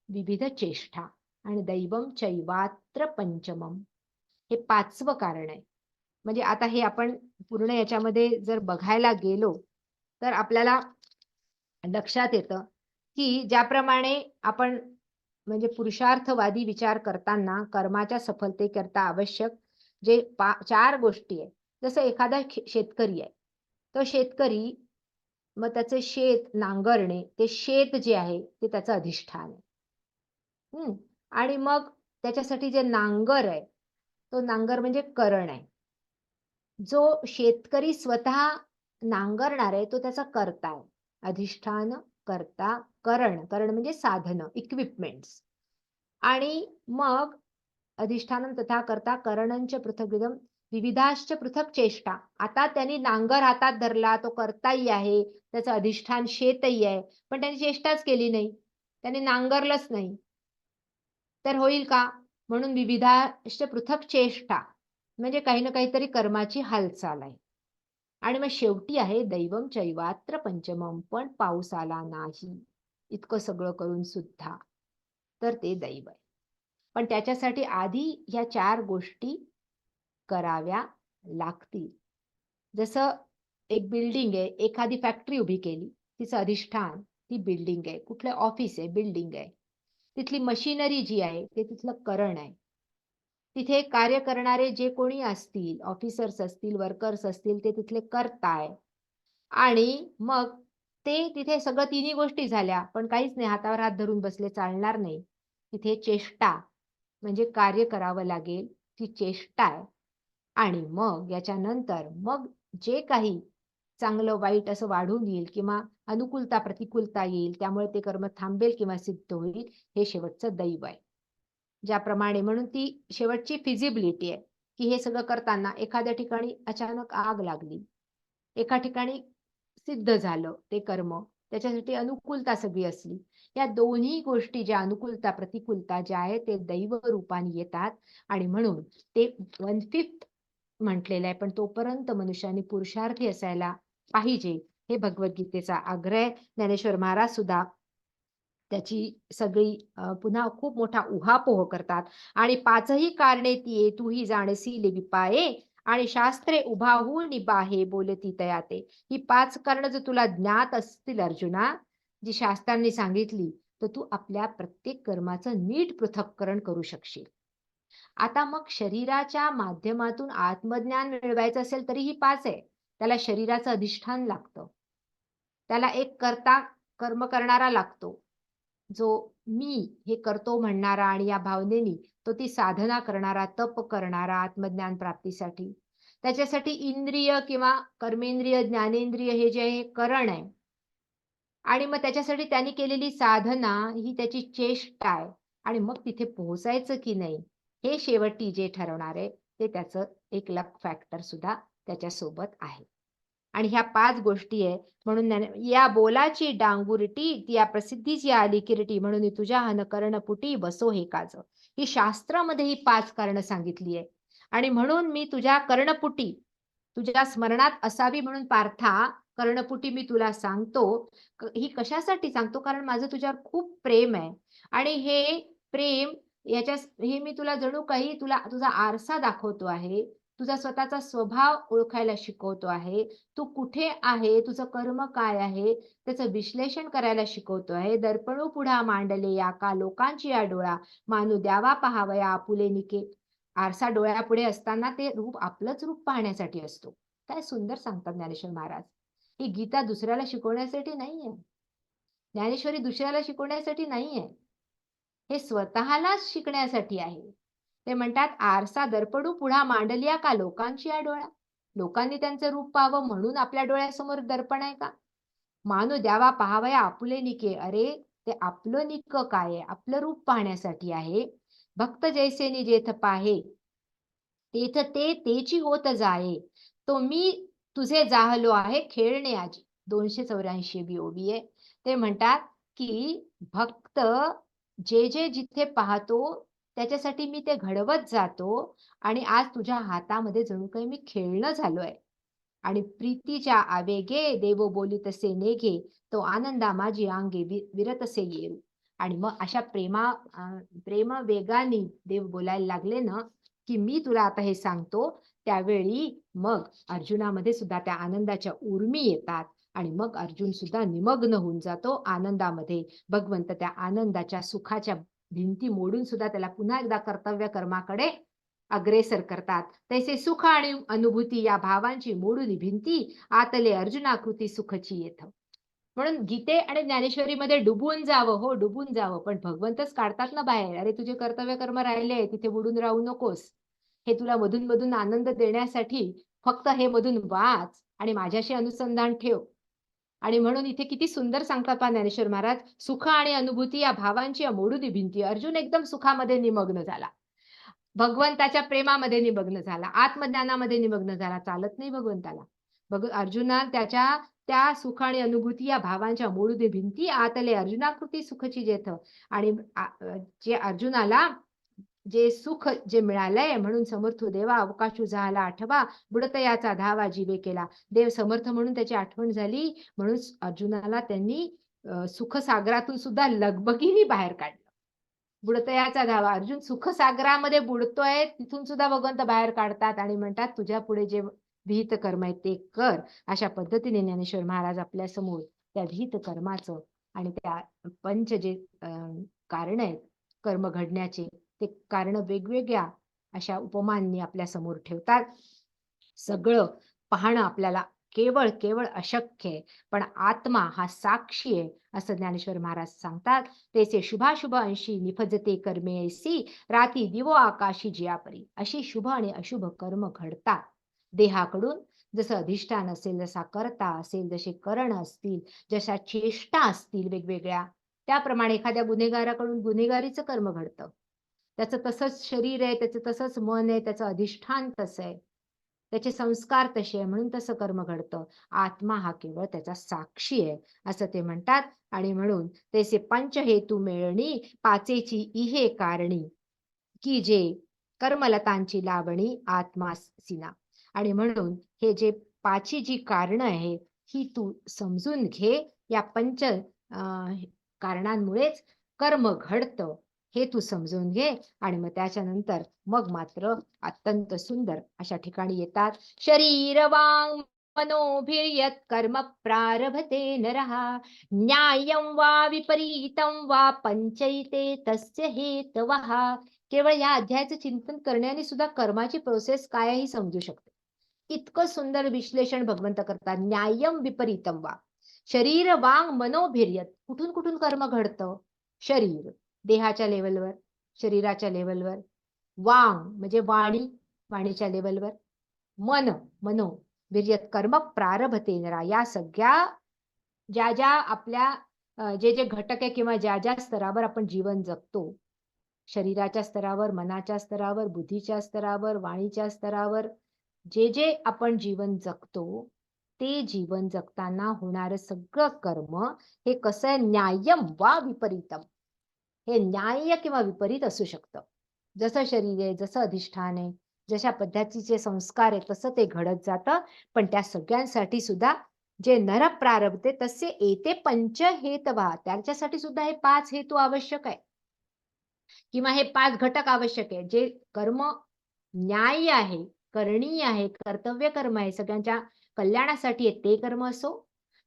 विविध चेष्टा. आणि दैवम चैवात्र पंचमम हे 5वं कारण आहे. म्हणजे आता हे आपण पूर्ण याच्यामध्ये जर बघायला गेलो तर आपल्याला लक्षात येतं की ज्याप्रमाणे आपण म्हणजे पुरुषार्थवादी विचार करताना कर्माच्या सफलतेकरता आवश्यक जे 4 गोष्टी आहेत. जसं एखादा शेतकरी आहे, तो शेतकरी मग त्याचे शेत नांगरणे, ते शेत जे आहे ते त्याचं अधिष्ठान आहे. आणि मग त्याच्यासाठी जे नांगर आहे तो नांगर म्हणजे करण आहे. जो शेतकरी स्वतः नांगरणार आहे तो त्याचा कर्ता आहे. अधिष्ठान, कर्ता, करण. करण म्हणजे साधनं, इक्विपमेंट्स. आणि मग अधिष्ठानं तथा कर्ता करणंच पृथग्विधम, विविधाश्च पृथक चेष्टा. आता त्यांनी नांगर हातात धरला, तो कर्ताही आहे, त्याचं अधिष्ठान शेतही आहे, पण त्यांनी चेष्टाच केली नाही, त्यांनी नांगरलंच नाही, तर होईल का? म्हणून विविधाश्च पृथक चेष्टा म्हणजे काही ना काहीतरी कर्माची हालचाल आहे. आणि मग शेवटी आहे दैवम चैवात्र पंचमम, पण पाऊस आला नाही इतकं सगळं करून सुद्धा तर ते दैव आहे. पण त्याच्यासाठी आधी ह्या 4 गोष्टी कराव्या लागतील. जसं एक बिल्डिंग आहे, एखादी फॅक्टरी उभी केली, तिचं अधिष्ठान ती बिल्डिंग आहे, कुठलं ऑफिस आहे बिल्डिंग आहे, तिथली मशिनरी जी आहे ते तिथलं करण आहे. तिथे कार्य करणारे जे कोणी असतील, ऑफिसर्स असतील, वर्कर्स असतील, ते तिथले कर्ता आहे. आणि मग ते तिथे सगळं 3ही गोष्टी झाल्या, पण काहीच नाही, हातावर हात धरून बसले चालणार नाही. तिथे चेष्टा म्हणजे कार्य करावं लागेल, ती चेष्टा आहे. आणि मग याच्यानंतर मग जे काही चांगलं वाईट असं वाढून येईल किंवा अनुकूलता प्रतिकूलता येईल, त्यामुळे ते कर्म थांबेल किंवा सिद्ध होईल, हे शेवटचं दैव आहे. ज्याप्रमाणे म्हणून ती शेवटची फिजिबिलिटी आहे की हे सगळं करताना एखाद्या ठिकाणी अचानक आग लागली, एका ठिकाणी सिद्ध झालं ते कर्म, त्याच्यासाठी अनुकूलता सगळी असली, या दोन्ही गोष्टी ज्या अनुकूलता प्रतिकूलता ज्या आहेत ते दैव रूपाने येतात. आणि म्हणून ते 1/5 म्हटलेलं आहे, पण तोपर्यंत मनुष्याने पुरुषार्थी असायला पाहिजे, हे भगवद्गीतेचा आग्रह आहे. ज्ञानेश्वर महाराज सुद्धा त्याची सगळी पुन्हा खूप मोठा उहापोह करतात. आणि 5ही कारणे ती तूही जाणसी लेवी पाये, आणि शास्त्रे उभा होऊन निबाहे बोलती तयाते. ही 5 कारणं जर तुला ज्ञात असतील अर्जुना, जी शास्त्रांनी सांगितली, तर तू आपल्या प्रत्येक कर्माचं नीट पृथक्करण करू शकशील. आता मग शरीराच्या माध्यमातून आत्मज्ञान मिळवायचं असेल तरी ही 5 आहे. त्याला शरीराचं अधिष्ठान लागतं. त्याला एक कर्ता कर्म करणारा लागतो. जो मी हे करतो म्हणणारा आणि या भावनेनी तो ती साधना करणारा, तप करणारा आत्मज्ञान प्राप्तीसाठी. त्याच्यासाठी इंद्रिय किंवा कर्मेंद्रिय, ज्ञानेंद्रिय हे जे आहे हे करण आहे. आणि मग त्याच्यासाठी त्यांनी केलेली साधना ही त्याची चेष्टा आहे. आणि मग तिथे पोहोचायचं की नाही हे शेवटी जे ठरवणार आहे ते त्याचं एक लक फॅक्टर सुद्धा त्याच्यासोबत आहे. आणि ह्या 5 गोष्टी आहे म्हणून या बोलाची डांगुरटी ती या प्रसिद्धीची आली किरटी म्हणून तुझ्या हन कर्णपुटी बसो हे काज. ही शास्त्रामध्ये ही 5 कारणं सांगितली आहे. आणि म्हणून मी तुझ्या कर्णपुटी तुझ्या स्मरणात असावी म्हणून पार्था कर्णपुटी मी तुला सांगतो. ही कशासाठी सांगतो? कारण माझं तुझ्यावर खूप प्रेम आहे. आणि हे प्रेम हे मी तुला जणू काही तुला तुझा आरसा दाखवतो आहे. तुझा स्वतःचा स्वभाव ओळखायला शिकवतो आहे. तू कुठे आहे, तुझं कर्म काय आहे, त्याचं विश्लेषण करायला शिकवतो आहे. दर्पणो पुढा मांडले या का लोकांची या डोळा, मानू द्यावा पहावया आपुले निके. आरसा डोळ्यापुढे असताना ते रूप आपलंच रूप पाहण्यासाठी असतो. काय सुंदर सांगतात ज्ञानेश्वर महाराज. ही गीता दुसऱ्याला शिकवण्यासाठी नाहीये. ज्ञानेश्वरी दुसऱ्याला शिकवण्यासाठी नाहीये. हे स्वतःलाच शिकण्यासाठी आहे. ते म्हणतात आरसा दर्पणू पुढा मांडलिया का लोकांची या डोळा. लोकांनी त्यांचं रूप पाहावं म्हणून आपल्या डोळ्यासमोर दर्पण आहे का? मानू द्यावा पहावया आपुले निके. अरे ते आपलं निक काय आहे? आपलं रूप पाहण्यासाठी आहे. भक्त जैसेनी जेथ पाहे तेथ ते तेची होत जाये. तो मी तुझे जाहलो आहे खेळणे आजी. 284 बी आहे. ते म्हणतात की भक्त जे जे जिथे पाहतो त्याच्यासाठी मी ते घडवत जातो आणि आज तुझ्या हातामध्ये जणू काही मी खेळणं झालोय. आणि प्रीतीच्या आवेगे देव बोली तसे नेगे तो आनंदा माझी अंगे विरतसे येऊ. आणि मग अशा प्रेम वेगाने देव बोलायला लागले ना की मी तुला आता हे सांगतो. त्यावेळी मग अर्जुनामध्ये सुद्धा त्या आनंदाच्या उर्मी येतात आणि मग अर्जुन सुद्धा निमग्न होऊन जातो आनंदामध्ये. भगवंत त्या आनंदाच्या सुखाच्या भिंती मोडून सुद्धा त्याला पुन्हा एकदा कर्तव्य कर्माकडे अग्रेसर करतात. तैसे सुख आणि अनुभूती या भावांची मोडून भिंती आतले अर्जुनाकृती सुखची येथ. म्हणून गीते आणि ज्ञानेश्वरीमध्ये डुबून जावं, हो डुबून जावं, पण भगवंतच काढतात ना बाहेर. अरे तुझे कर्तव्य कर्म राहिले तिथे बुडून राहू नकोस. हे तुला मधून मधून आनंद देण्यासाठी फक्त हे मधून वाच आणि माझ्याशी अनुसंधान ठेव. आणि म्हणून इथे किती सुंदर सांगतात ज्ञानेश्वर महाराज. सुख आणि अनुभूती या भावांची मोडून भिंती. अर्जुन एकदम सुखामध्ये निमग्न झाला, भगवंताच्या प्रेमामध्ये निमग्न झाला, आत्मज्ञानामध्ये निमग्न झाला. चालत नाही भगवंताला. अर्जुना त्याच्या त्या सुख आणि अनुभूती या भावांच्या मोडून भिंती आतले अर्जुनाकृती सुखची जेथ. आणि जे अर्जुनाला जे सुख जे मिळालंय म्हणून समर्थ देवा अवकाशू झाला आठवा बुडतयाचा धावा जीवे केला. देव समर्थ म्हणून त्याची आठवण झाली म्हणून अर्जुनाला त्यांनी सुखसागरातून सुद्धा लगबगीने बाहेर काढलं. बुडतयाचा धावा, अर्जुन सुखसागरामध्ये बुडतोय तिथून सुद्धा भगवंत बाहेर काढतात आणि म्हणतात तुझ्या पुढे जे विहित कर्म आहे ते कर. अशा पद्धतीने ज्ञानेश्वर महाराज आपल्या समोर त्या विहित कर्माचं आणि त्या पंच जे कारण आहेत कर्म घडण्याचे ते कारण वेगवेगळ्या अशा उपमांनी आपल्या समोर ठेवतात. सगळं पाहणं आपल्याला केवळ केवळ अशक्य आहे, पण आत्मा हा साक्षी आहे असं ज्ञानेश्वर महाराज सांगतात. तेचे शुभाशुभ अंशी निफजते कर्मे ऐसी राती दिवो आकाशी जियापरी. अशी शुभ आणि अशुभ कर्म घडतात देहाकडून. जसं अधिष्ठान असेल, जसा कर्ता असेल, जसे करण असतील, जशा चेष्टा असतील वेगवेगळ्या, त्याप्रमाणे एखाद्या गुन्हेगाराकडून गुन्हेगारीचं कर्म घडतं. त्याचं तसंच शरीर आहे, त्याचं तसंच मन आहे, त्याचं अधिष्ठान तसं आहे, त्याचे संस्कार तसे आहे म्हणून तसं कर्म घडतं. आत्मा हा केवळ त्याचा साक्षी आहे असं ते म्हणतात. आणि म्हणून तैसे पंचहेतू मिळणी पाचेची इहे कारणी की जे कर्मलतांची लावणी आत्मा सिना. आणि म्हणून हे जे पाची जी कारण आहे ही तू समजून घे. या पंच कारणांमुळेच कर्म घडतं हे तू समजून घे. आणि मग त्याच्यानंतर मग मात्र अत्यंत सुंदर अशा ठिकाणी येतात. शरीर वांग मनोभिर्यत कर्म प्रारभते नरः न्यायं वा विपरीतं वा पंचैते तस्य हेतवः केवळ या अध्यायाचं चिंतन करण्याने सुद्धा कर्माची प्रोसेस काय आहे ही समजू शकते. इतकं सुंदर विश्लेषण भगवंत करतात. न्याय्यम विपरीतम वा शरीर वांग मनोभिर्यत. कुठून कुठून कर्म घडतं? शरीर, देहाच्या लेवलवर, शरीराच्या लेवलवर. वांग म्हणजे वाणी, वाणीच्या लेवलवर. मनो वीर्यत कर्म प्रारभते नरा. या सगळ्या ज्या ज्या आपल्या जे जे घटक आहे किंवा ज्या ज्या स्तरावर आपण जीवन जगतो, शरीराच्या स्तरावर, मनाच्या स्तरावर, बुद्धीच्या स्तरावर, वाणीच्या स्तरावर जे जे आपण जीवन जगतो, ते जीवन जगताना होणारं सगळं कर्म हे कसं आहे? न्याय्यम वा विपरीतम. हे न्याय्य किंवा विपरीत असू शकतं. जसं शरीर आहे, जसं अधिष्ठान आहे, जशा पद्धतीचे संस्कार आहे तसं ते घडत जातं. पण त्या सगळ्यांसाठी सुद्धा जे नर प्रारब्धे तसे एते पंच हेतवा. त्याच्यासाठी सुद्धा हे 5 हेतू आवश्यक आहे किंवा हे 5 घटक आवश्यक आहे. जे कर्म न्याय्य आहे, करणीय आहे, कर्तव्य कर्म आहे, सगळ्यांच्या कल्याणासाठी आहे ते कर्म असो,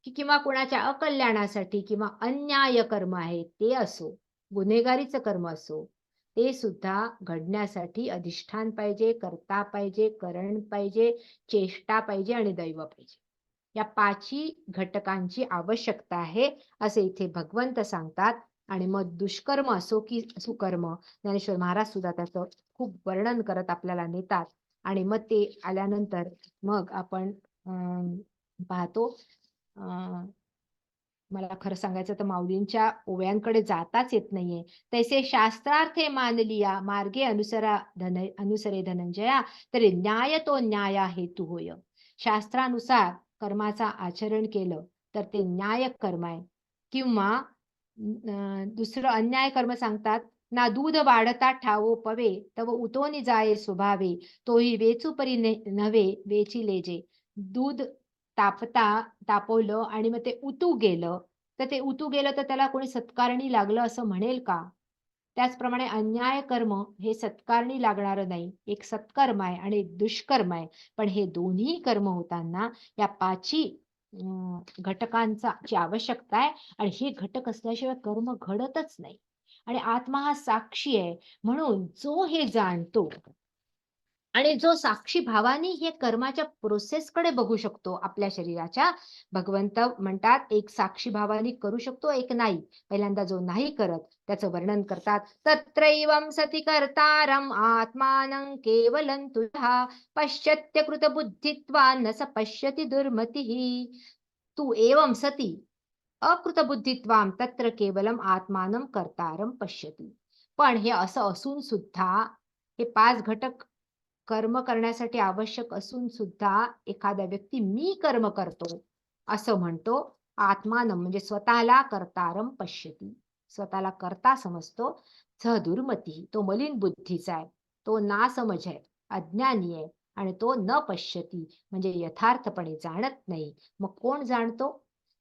की किंवा कोणाच्या अकल्याणासाठी किंवा अन्याय कर्म आहे ते असो, गुन्हेगारीचं कर्म असो, ते सुद्धा घडण्यासाठी अधिष्ठान पाहिजे, कर्ता पाहिजे, करण पाहिजे, चेष्टा पाहिजे आणि दैव पाहिजे. या 5ही घटकांची आवश्यकता आहे असे इथे भगवंत सांगतात. आणि मग दुष्कर्म असो की सुकर्म, ज्ञानेश्वर महाराज सुद्धा त्याचं खूप वर्णन करत आपल्याला नेतात. आणि मग ते आल्यानंतर मग आपण पाहतो, मला खरं सांगायचं तर माऊलींच्या ओव्यांकडे जाताच येत नाहीये. तैसे शास्त्रार्थे मानलिया मार्गे अनुसरे धनंजया, तरी न्याय तो न्याया हेतू होय. शास्त्रानुसार कर्माचा आचरण केलं तर ते न्याय कर्म आहे. किंवा दुसरं अन्याय कर्म सांगतात, ना दूध वाढता ठावो पवे, तव उतोनी जाये स्वभावे, तोही वेचू परी नव्हे वेची लेजे. दूध तापवलं आणि मग ते उतू गेलं, तर ते उतू गेलं तर त्याला कोणी सत्कारणी लागलं असं म्हणेल का? त्याचप्रमाणे अन्याय कर्म हे सत्कारणी लागणारं नाही. एक सत्कर्म आहे आणि एक दुष्कर्म आहे. पण हे दोन्ही कर्म होताना या 5ही घटकांचा ची आवश्यकता आहे. आणि हे घटक असल्याशिवाय कर्म घडतच नाही. आणि आत्मा हा साक्षी आहे. म्हणून जो हे जाणतो आणि जो साक्षी भावाने हे कर्माच्या प्रोसेसकडे बघू शकतो आपल्या शरीराच्या, भगवंत म्हणतात एक साक्षी भावाने करू शकतो, एक नाही. पहिल्यांदा जो नाही करत त्याचं वर्णन करतात. तत्रैवं सति कर्तारम आत्मानं केवलं तुझा पश्यत्यकृत बुद्धित्वा न स पश्यति दुर्मतीः. तू एवं सती अकृत बुद्धित्वाम तत्र केवलम आत्मानं कर्तारम पश्यति. पण हे असं असून सुद्धा, हे 5 घटक कर्म करण्यासाठी आवश्यक असून सुद्धा एखादा व्यक्ती मी कर्म करतो असं म्हणतो. आत्मानं म्हणजे स्वतःला कर्तारम पश्यती, स्वतःला कर्ता समजतो. स दुर्मती, तो मलिन बुद्धीचा आहे, तो नासमज आहे, अज्ञानी आहे. आणि तो न पश्यती म्हणजे यथार्थपणे जाणत नाही. मग कोण जाणतो?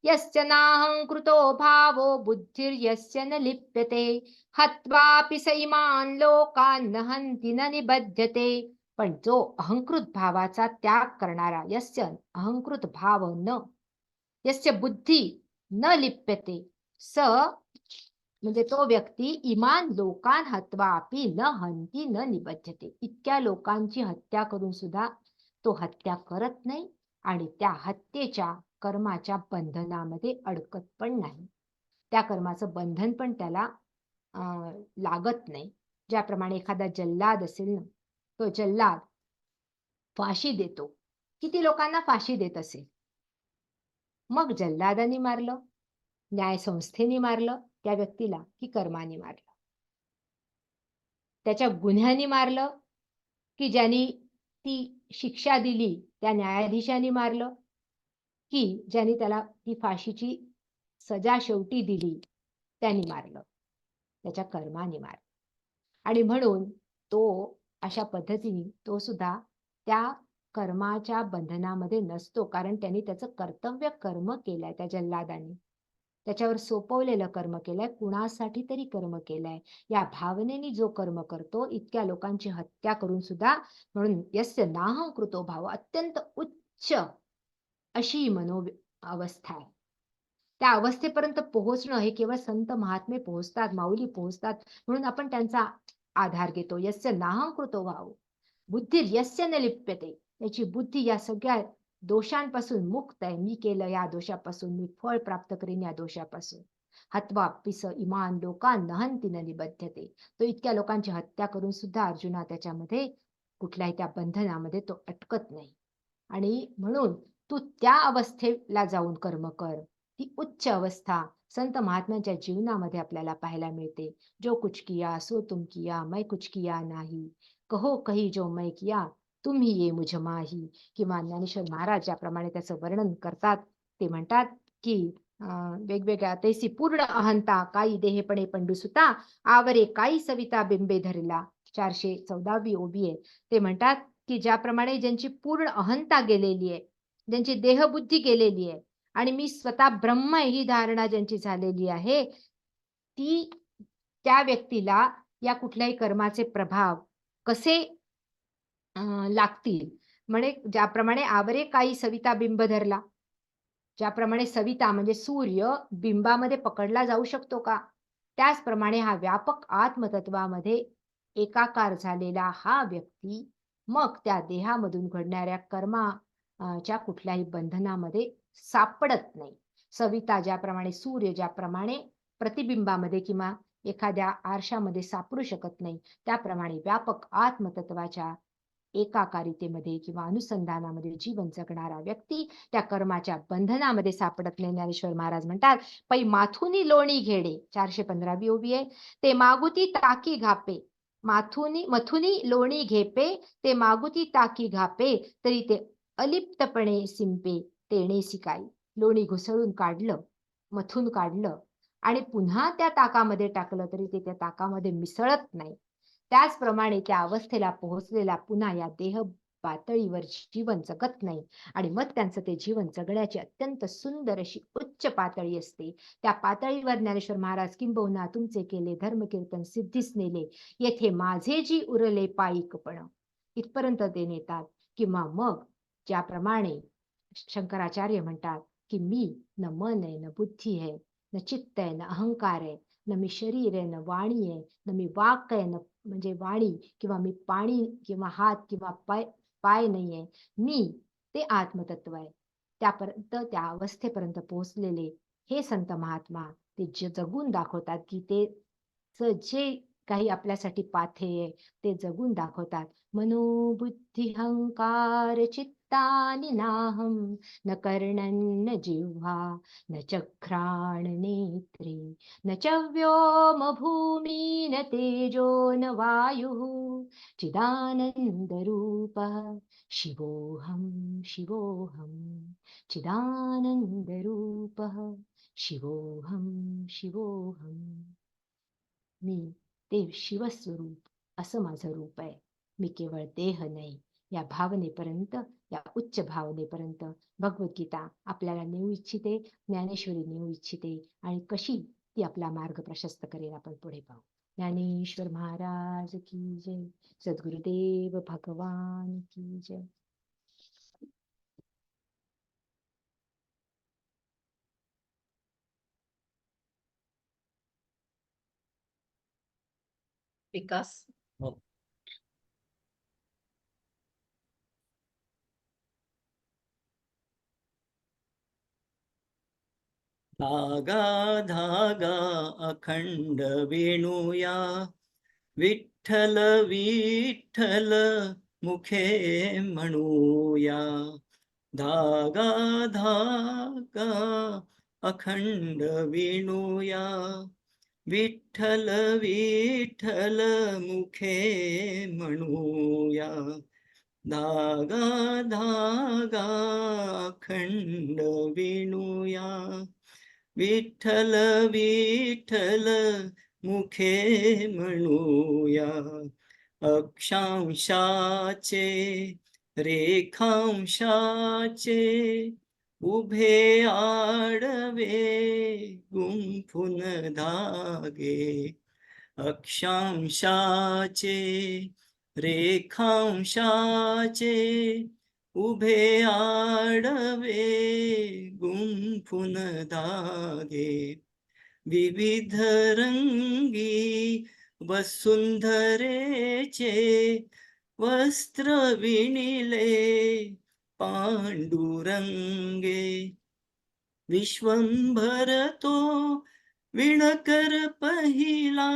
यस्य नाहंकृतो भावो बुद्धिर्यस्य न लिप्यते, हत्वापि स इमान् लोकान् न हन्ति न निबध्यते. पण जो अहंकृत भावाचा त्याग करणारा, यस्य अहंकृत भाव न, यस्य बुद्धी न लिप्यते, स म्हणजे तो व्यक्ती इमान लोकान हत्वापि न हंती न निबध्यते. इतक्या लोकांची हत्या करून सुद्धा तो हत्या करत नाही आणि त्या हत्येच्या कर्माच्या बंधनामध्ये अडकत पण नाही. त्या कर्माचं बंधन पण त्याला लागत नाही. ज्याप्रमाणे एखादा जल्लाद असेल ना, तो जल्लाद फाशी देतो. किती लोकांना फाशी देत असेल? मग जल्लादाने मारलं, न्यायसंस्थेने मारलं त्या व्यक्तीला, की कर्माने मारलं? त्याच्या गुन्ह्याने मारलं, की ज्यांनी ती शिक्षा दिली त्या न्यायाधीशाने मारलं, की ज्यांनी त्याला ती फाशीची सजा शेवटी दिली त्यांनी मारलं? त्याच्या कर्माने मारलं. आणि म्हणून तो अशा पद्धतीने तो सुद्धा त्या कर्माच्या बंधनामध्ये नसतो. कारण त्यांनी त्याचं कर्तव्य कर्म केलंय. त्या जल्लादाने त्याच्यावर सोपवलेलं कर्म केलंय, कुणासाठी तरी कर्म केलंय. या भावनेने जो कर्म करतो, इतक्या लोकांची हत्या करून सुद्धा, म्हणून यस्य नाहं कृतो भाव, अत्यंत उच्च अशी अवस्था आहे. त्या अवस्थेपर्यंत पोहोचणं हे केवळ संत महात्मे पोहोचतात, माऊली पोहोचतात. म्हणून आपण त्यांचा आधार घेतो. यस्य नाहं कृतो भाव बुद्धी यस्य न लिप्यते, याची बुद्धी या सगळ्या दोषांपासून मुक्त आहे. मी केलं या दोषापासून, मी फळ प्राप्त करीन या दोषापासून. हत्वा पिस इमान लोकान नहंती न निबध्यते, तो इतक्या लोकांची हत्या करून सुद्धा अर्जुना त्याच्यामध्ये कुठल्याही त्या बंधनामध्ये तो अटकत नाही. आणि म्हणून तू त्या अवस्थेला जाऊन कर्म कर. ती उच्च अवस्था संत महात्म्यांच्या जीवनामध्ये आपल्याला पाहायला मिळते. जो कुछ किया सो तुम किया, मैं कुछ किया नाही, कहो कही जो मैं किया, तुम्ही ये मुझ माही. किंवा ज्ञानेश्वर महाराज ज्याप्रमाणे त्याचं वर्णन करतात ते म्हणतात की वेगवेगळ्या तैसी पूर्ण अहंता काही देहपणे पंडुसुता, आवरे काही सविता बिंबे धरला. 414वी ओबी आहे. ते म्हणतात की ज्याप्रमाणे ज्यांची पूर्ण अहंता गेलेली आहे, ज्यांची देहबुद्धी गेलेली आहे आणि मी स्वतः ब्रह्म ही धारणा ज्यांची झालेली आहे, ती त्या व्यक्तीला या कुठल्याही कर्माचे प्रभाव कसे लागतील. म्हणे ज्याप्रमाणे आवरे काही सविता बिंब धरला, ज्याप्रमाणे सविता म्हणजे सूर्य बिंबामध्ये पकडला जाऊ शकतो का, त्याचप्रमाणे हा व्यापक आत्मतत्वामध्ये एकाकार झालेला हा व्यक्ती मग त्या देहामधून घडणाऱ्या कर्माच्या कुठल्याही बंधनामध्ये सापडत नाही. सविता ज्याप्रमाणे, सूर्य ज्याप्रमाणे प्रतिबिंबामध्ये किंवा एखाद्या आरशामध्ये सापडू शकत नाही, त्याप्रमाणे व्यापक आत्मतत्वाच्या एकाकारितेमध्ये किंवा अनुसंधानामध्ये जीवन जगणारा व्यक्ती त्या कर्माच्या बंधनामध्ये सापडत नाही. ज्ञानेश्वर महाराज म्हणतात, पै माथुनी लोणी घेडे, 415वी ओवी आहे. ते मागुती ताकी घापे, मथुनी लोणी घेपे, ते मागुती ताकी घापे, तरी ते अलिप्तपणे सिंपे तेणे सिकाई. लोणी घुसळून काढलं, मथून काढलं आणि पुन्हा त्या ताकामध्ये टाकलं तरी ते त्या ताकामध्ये मिसळत नाही. त्याचप्रमाणे त्या अवस्थेला पोहोचलेला पुन्हा या देह पातळीवर जीवन जगत नाही आणि मग त्यांचं ते जीवन जगण्याची अत्यंत सुंदर अशी उच्च पातळी असते. त्या पातळीवर ज्ञानेश्वर महाराज किंबहुना तुमचे केले धर्म कीर्तन सिद्धीस नेले, येथे माझे जी उरले पायिकपण, इथपर्यंत ते नेतात. किंवा मग ज्याप्रमाणे शंकराचार्य म्हणतात की मी न मन आहे, न बुद्धी आहे, न चित्त आहे, न अहंकार आहे, न मी शरीर आहे, न वाणी आहे, न मी वाक आहे, न म्हणजे वाणी, किंवा मी पाणी किंवा हात किंवा पाय नाहीये, मी ते आत्मतत्व आहे. त्यापर्यंत त्या अवस्थेपर्यंत पोहोचलेले हे संत महात्मा ते जगून दाखवतात. गीतेचं जे काही आपल्यासाठी पाथेय आहे ते जगून दाखवतात. मनोबुद्धी हंकार चित्तानि नाहम, न कर्णन न जिह्वा न चक्राण नेत्रे, न च व्योम भूमि न तेजो न वायुः, चिदानन्दरूपः शिवोऽहं शिवोऽहं, चिदानन्दरूपः शिवोऽहं शिवोऽहं. मी ते शिवस्वरूप असं माझं रूप आहे. मी केवळ देह नाही. या भावनेपर्यंत, या उच्च भावनेपर्यंत भगवद्गीता आपल्याला नेऊ इच्छिते, ज्ञानेश्वरी नेऊ इच्छिते. आणि कशी ती आपला मार्ग प्रशस्त करेल आपण पुढे पाहू. ज्ञानेश्वर महाराज की जय. सद्गुरुदेव भगवान की जय.
विकास.
धागा धागा अखंड वेणूया, विठ्ठल विठ्ठल मुखे म्हणूया. धागा धागा अखंड वेणूया, विठ्ठल विठ्ठल मुखे म्हणूया. धागा धागा अखंड वेणूया, विठ्ठल विठ्ठल मुखे म्हणूया. अक्षांशाचे रेखांशाचे उभे आडवे गुंफून धागे. अक्षांशाचे रेखांशाचे उभे आडवे गुंफून धागे. विविध रंगी वसुंधरेचे वस्त्र विणिले पांडुरंगे विश्वंभर तो विणकर पहिला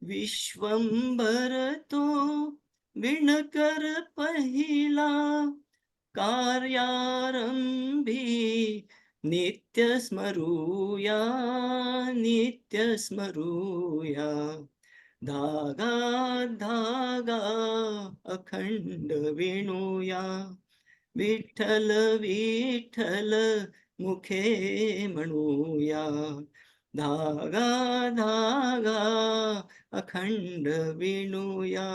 विश्वंभर तो विणकर पहिला कार्यारंभी नित्य स्मरूया धागा धागा अखंड विणूया विठ्ठल विठ्ठल मुखे म्हणूया धागा धागा अखंड विणूया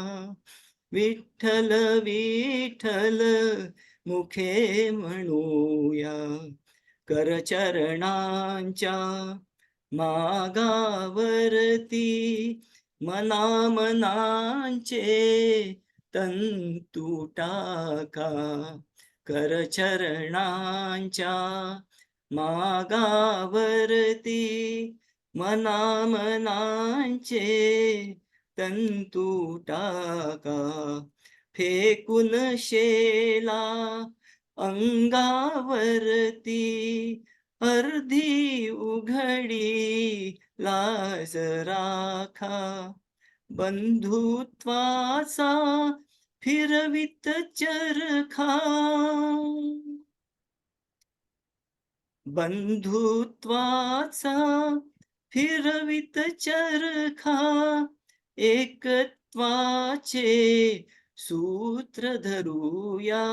विठ्ठल विठ्ठल मुखे म्हणूया करचरणांच्या मागावरती मनामनांचे तंतू टाका करचरणांच्या मागावरती मनामनांचे तंतू टाका फेकून शेला अंगावरती अर्धी उघडी लाज राखा बंधुत्वाचा फिरवित चरखा बंधुत्वाचा फिरवित चरखा एकत्वाचे सूत्र धरूया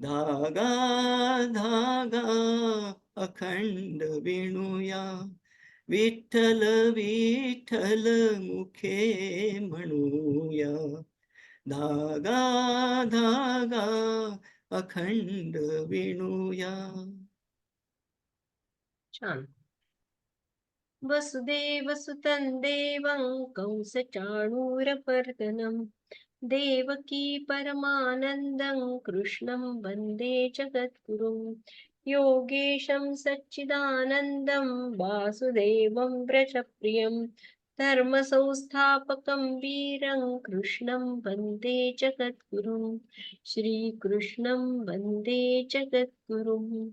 धागा धागा अखंड विणूया विठ्ठल विठ्ठल मुखे म्हणूया धागा धागा अखंड विणूया.
छान. वसुदेव सुतं देवं कंसचाणूरपर्दनं देवकी परमानन्दं कृष्णं वन्दे जगद्गुरुं योगेशं सच्चिदानन्दं वासुदेवं व्रजप्रियं धर्मसंस्थापकं वीरं कृष्णं वन्दे जगद्गुरुं श्रीकृष्णं वन्दे जगद्गुरुम्.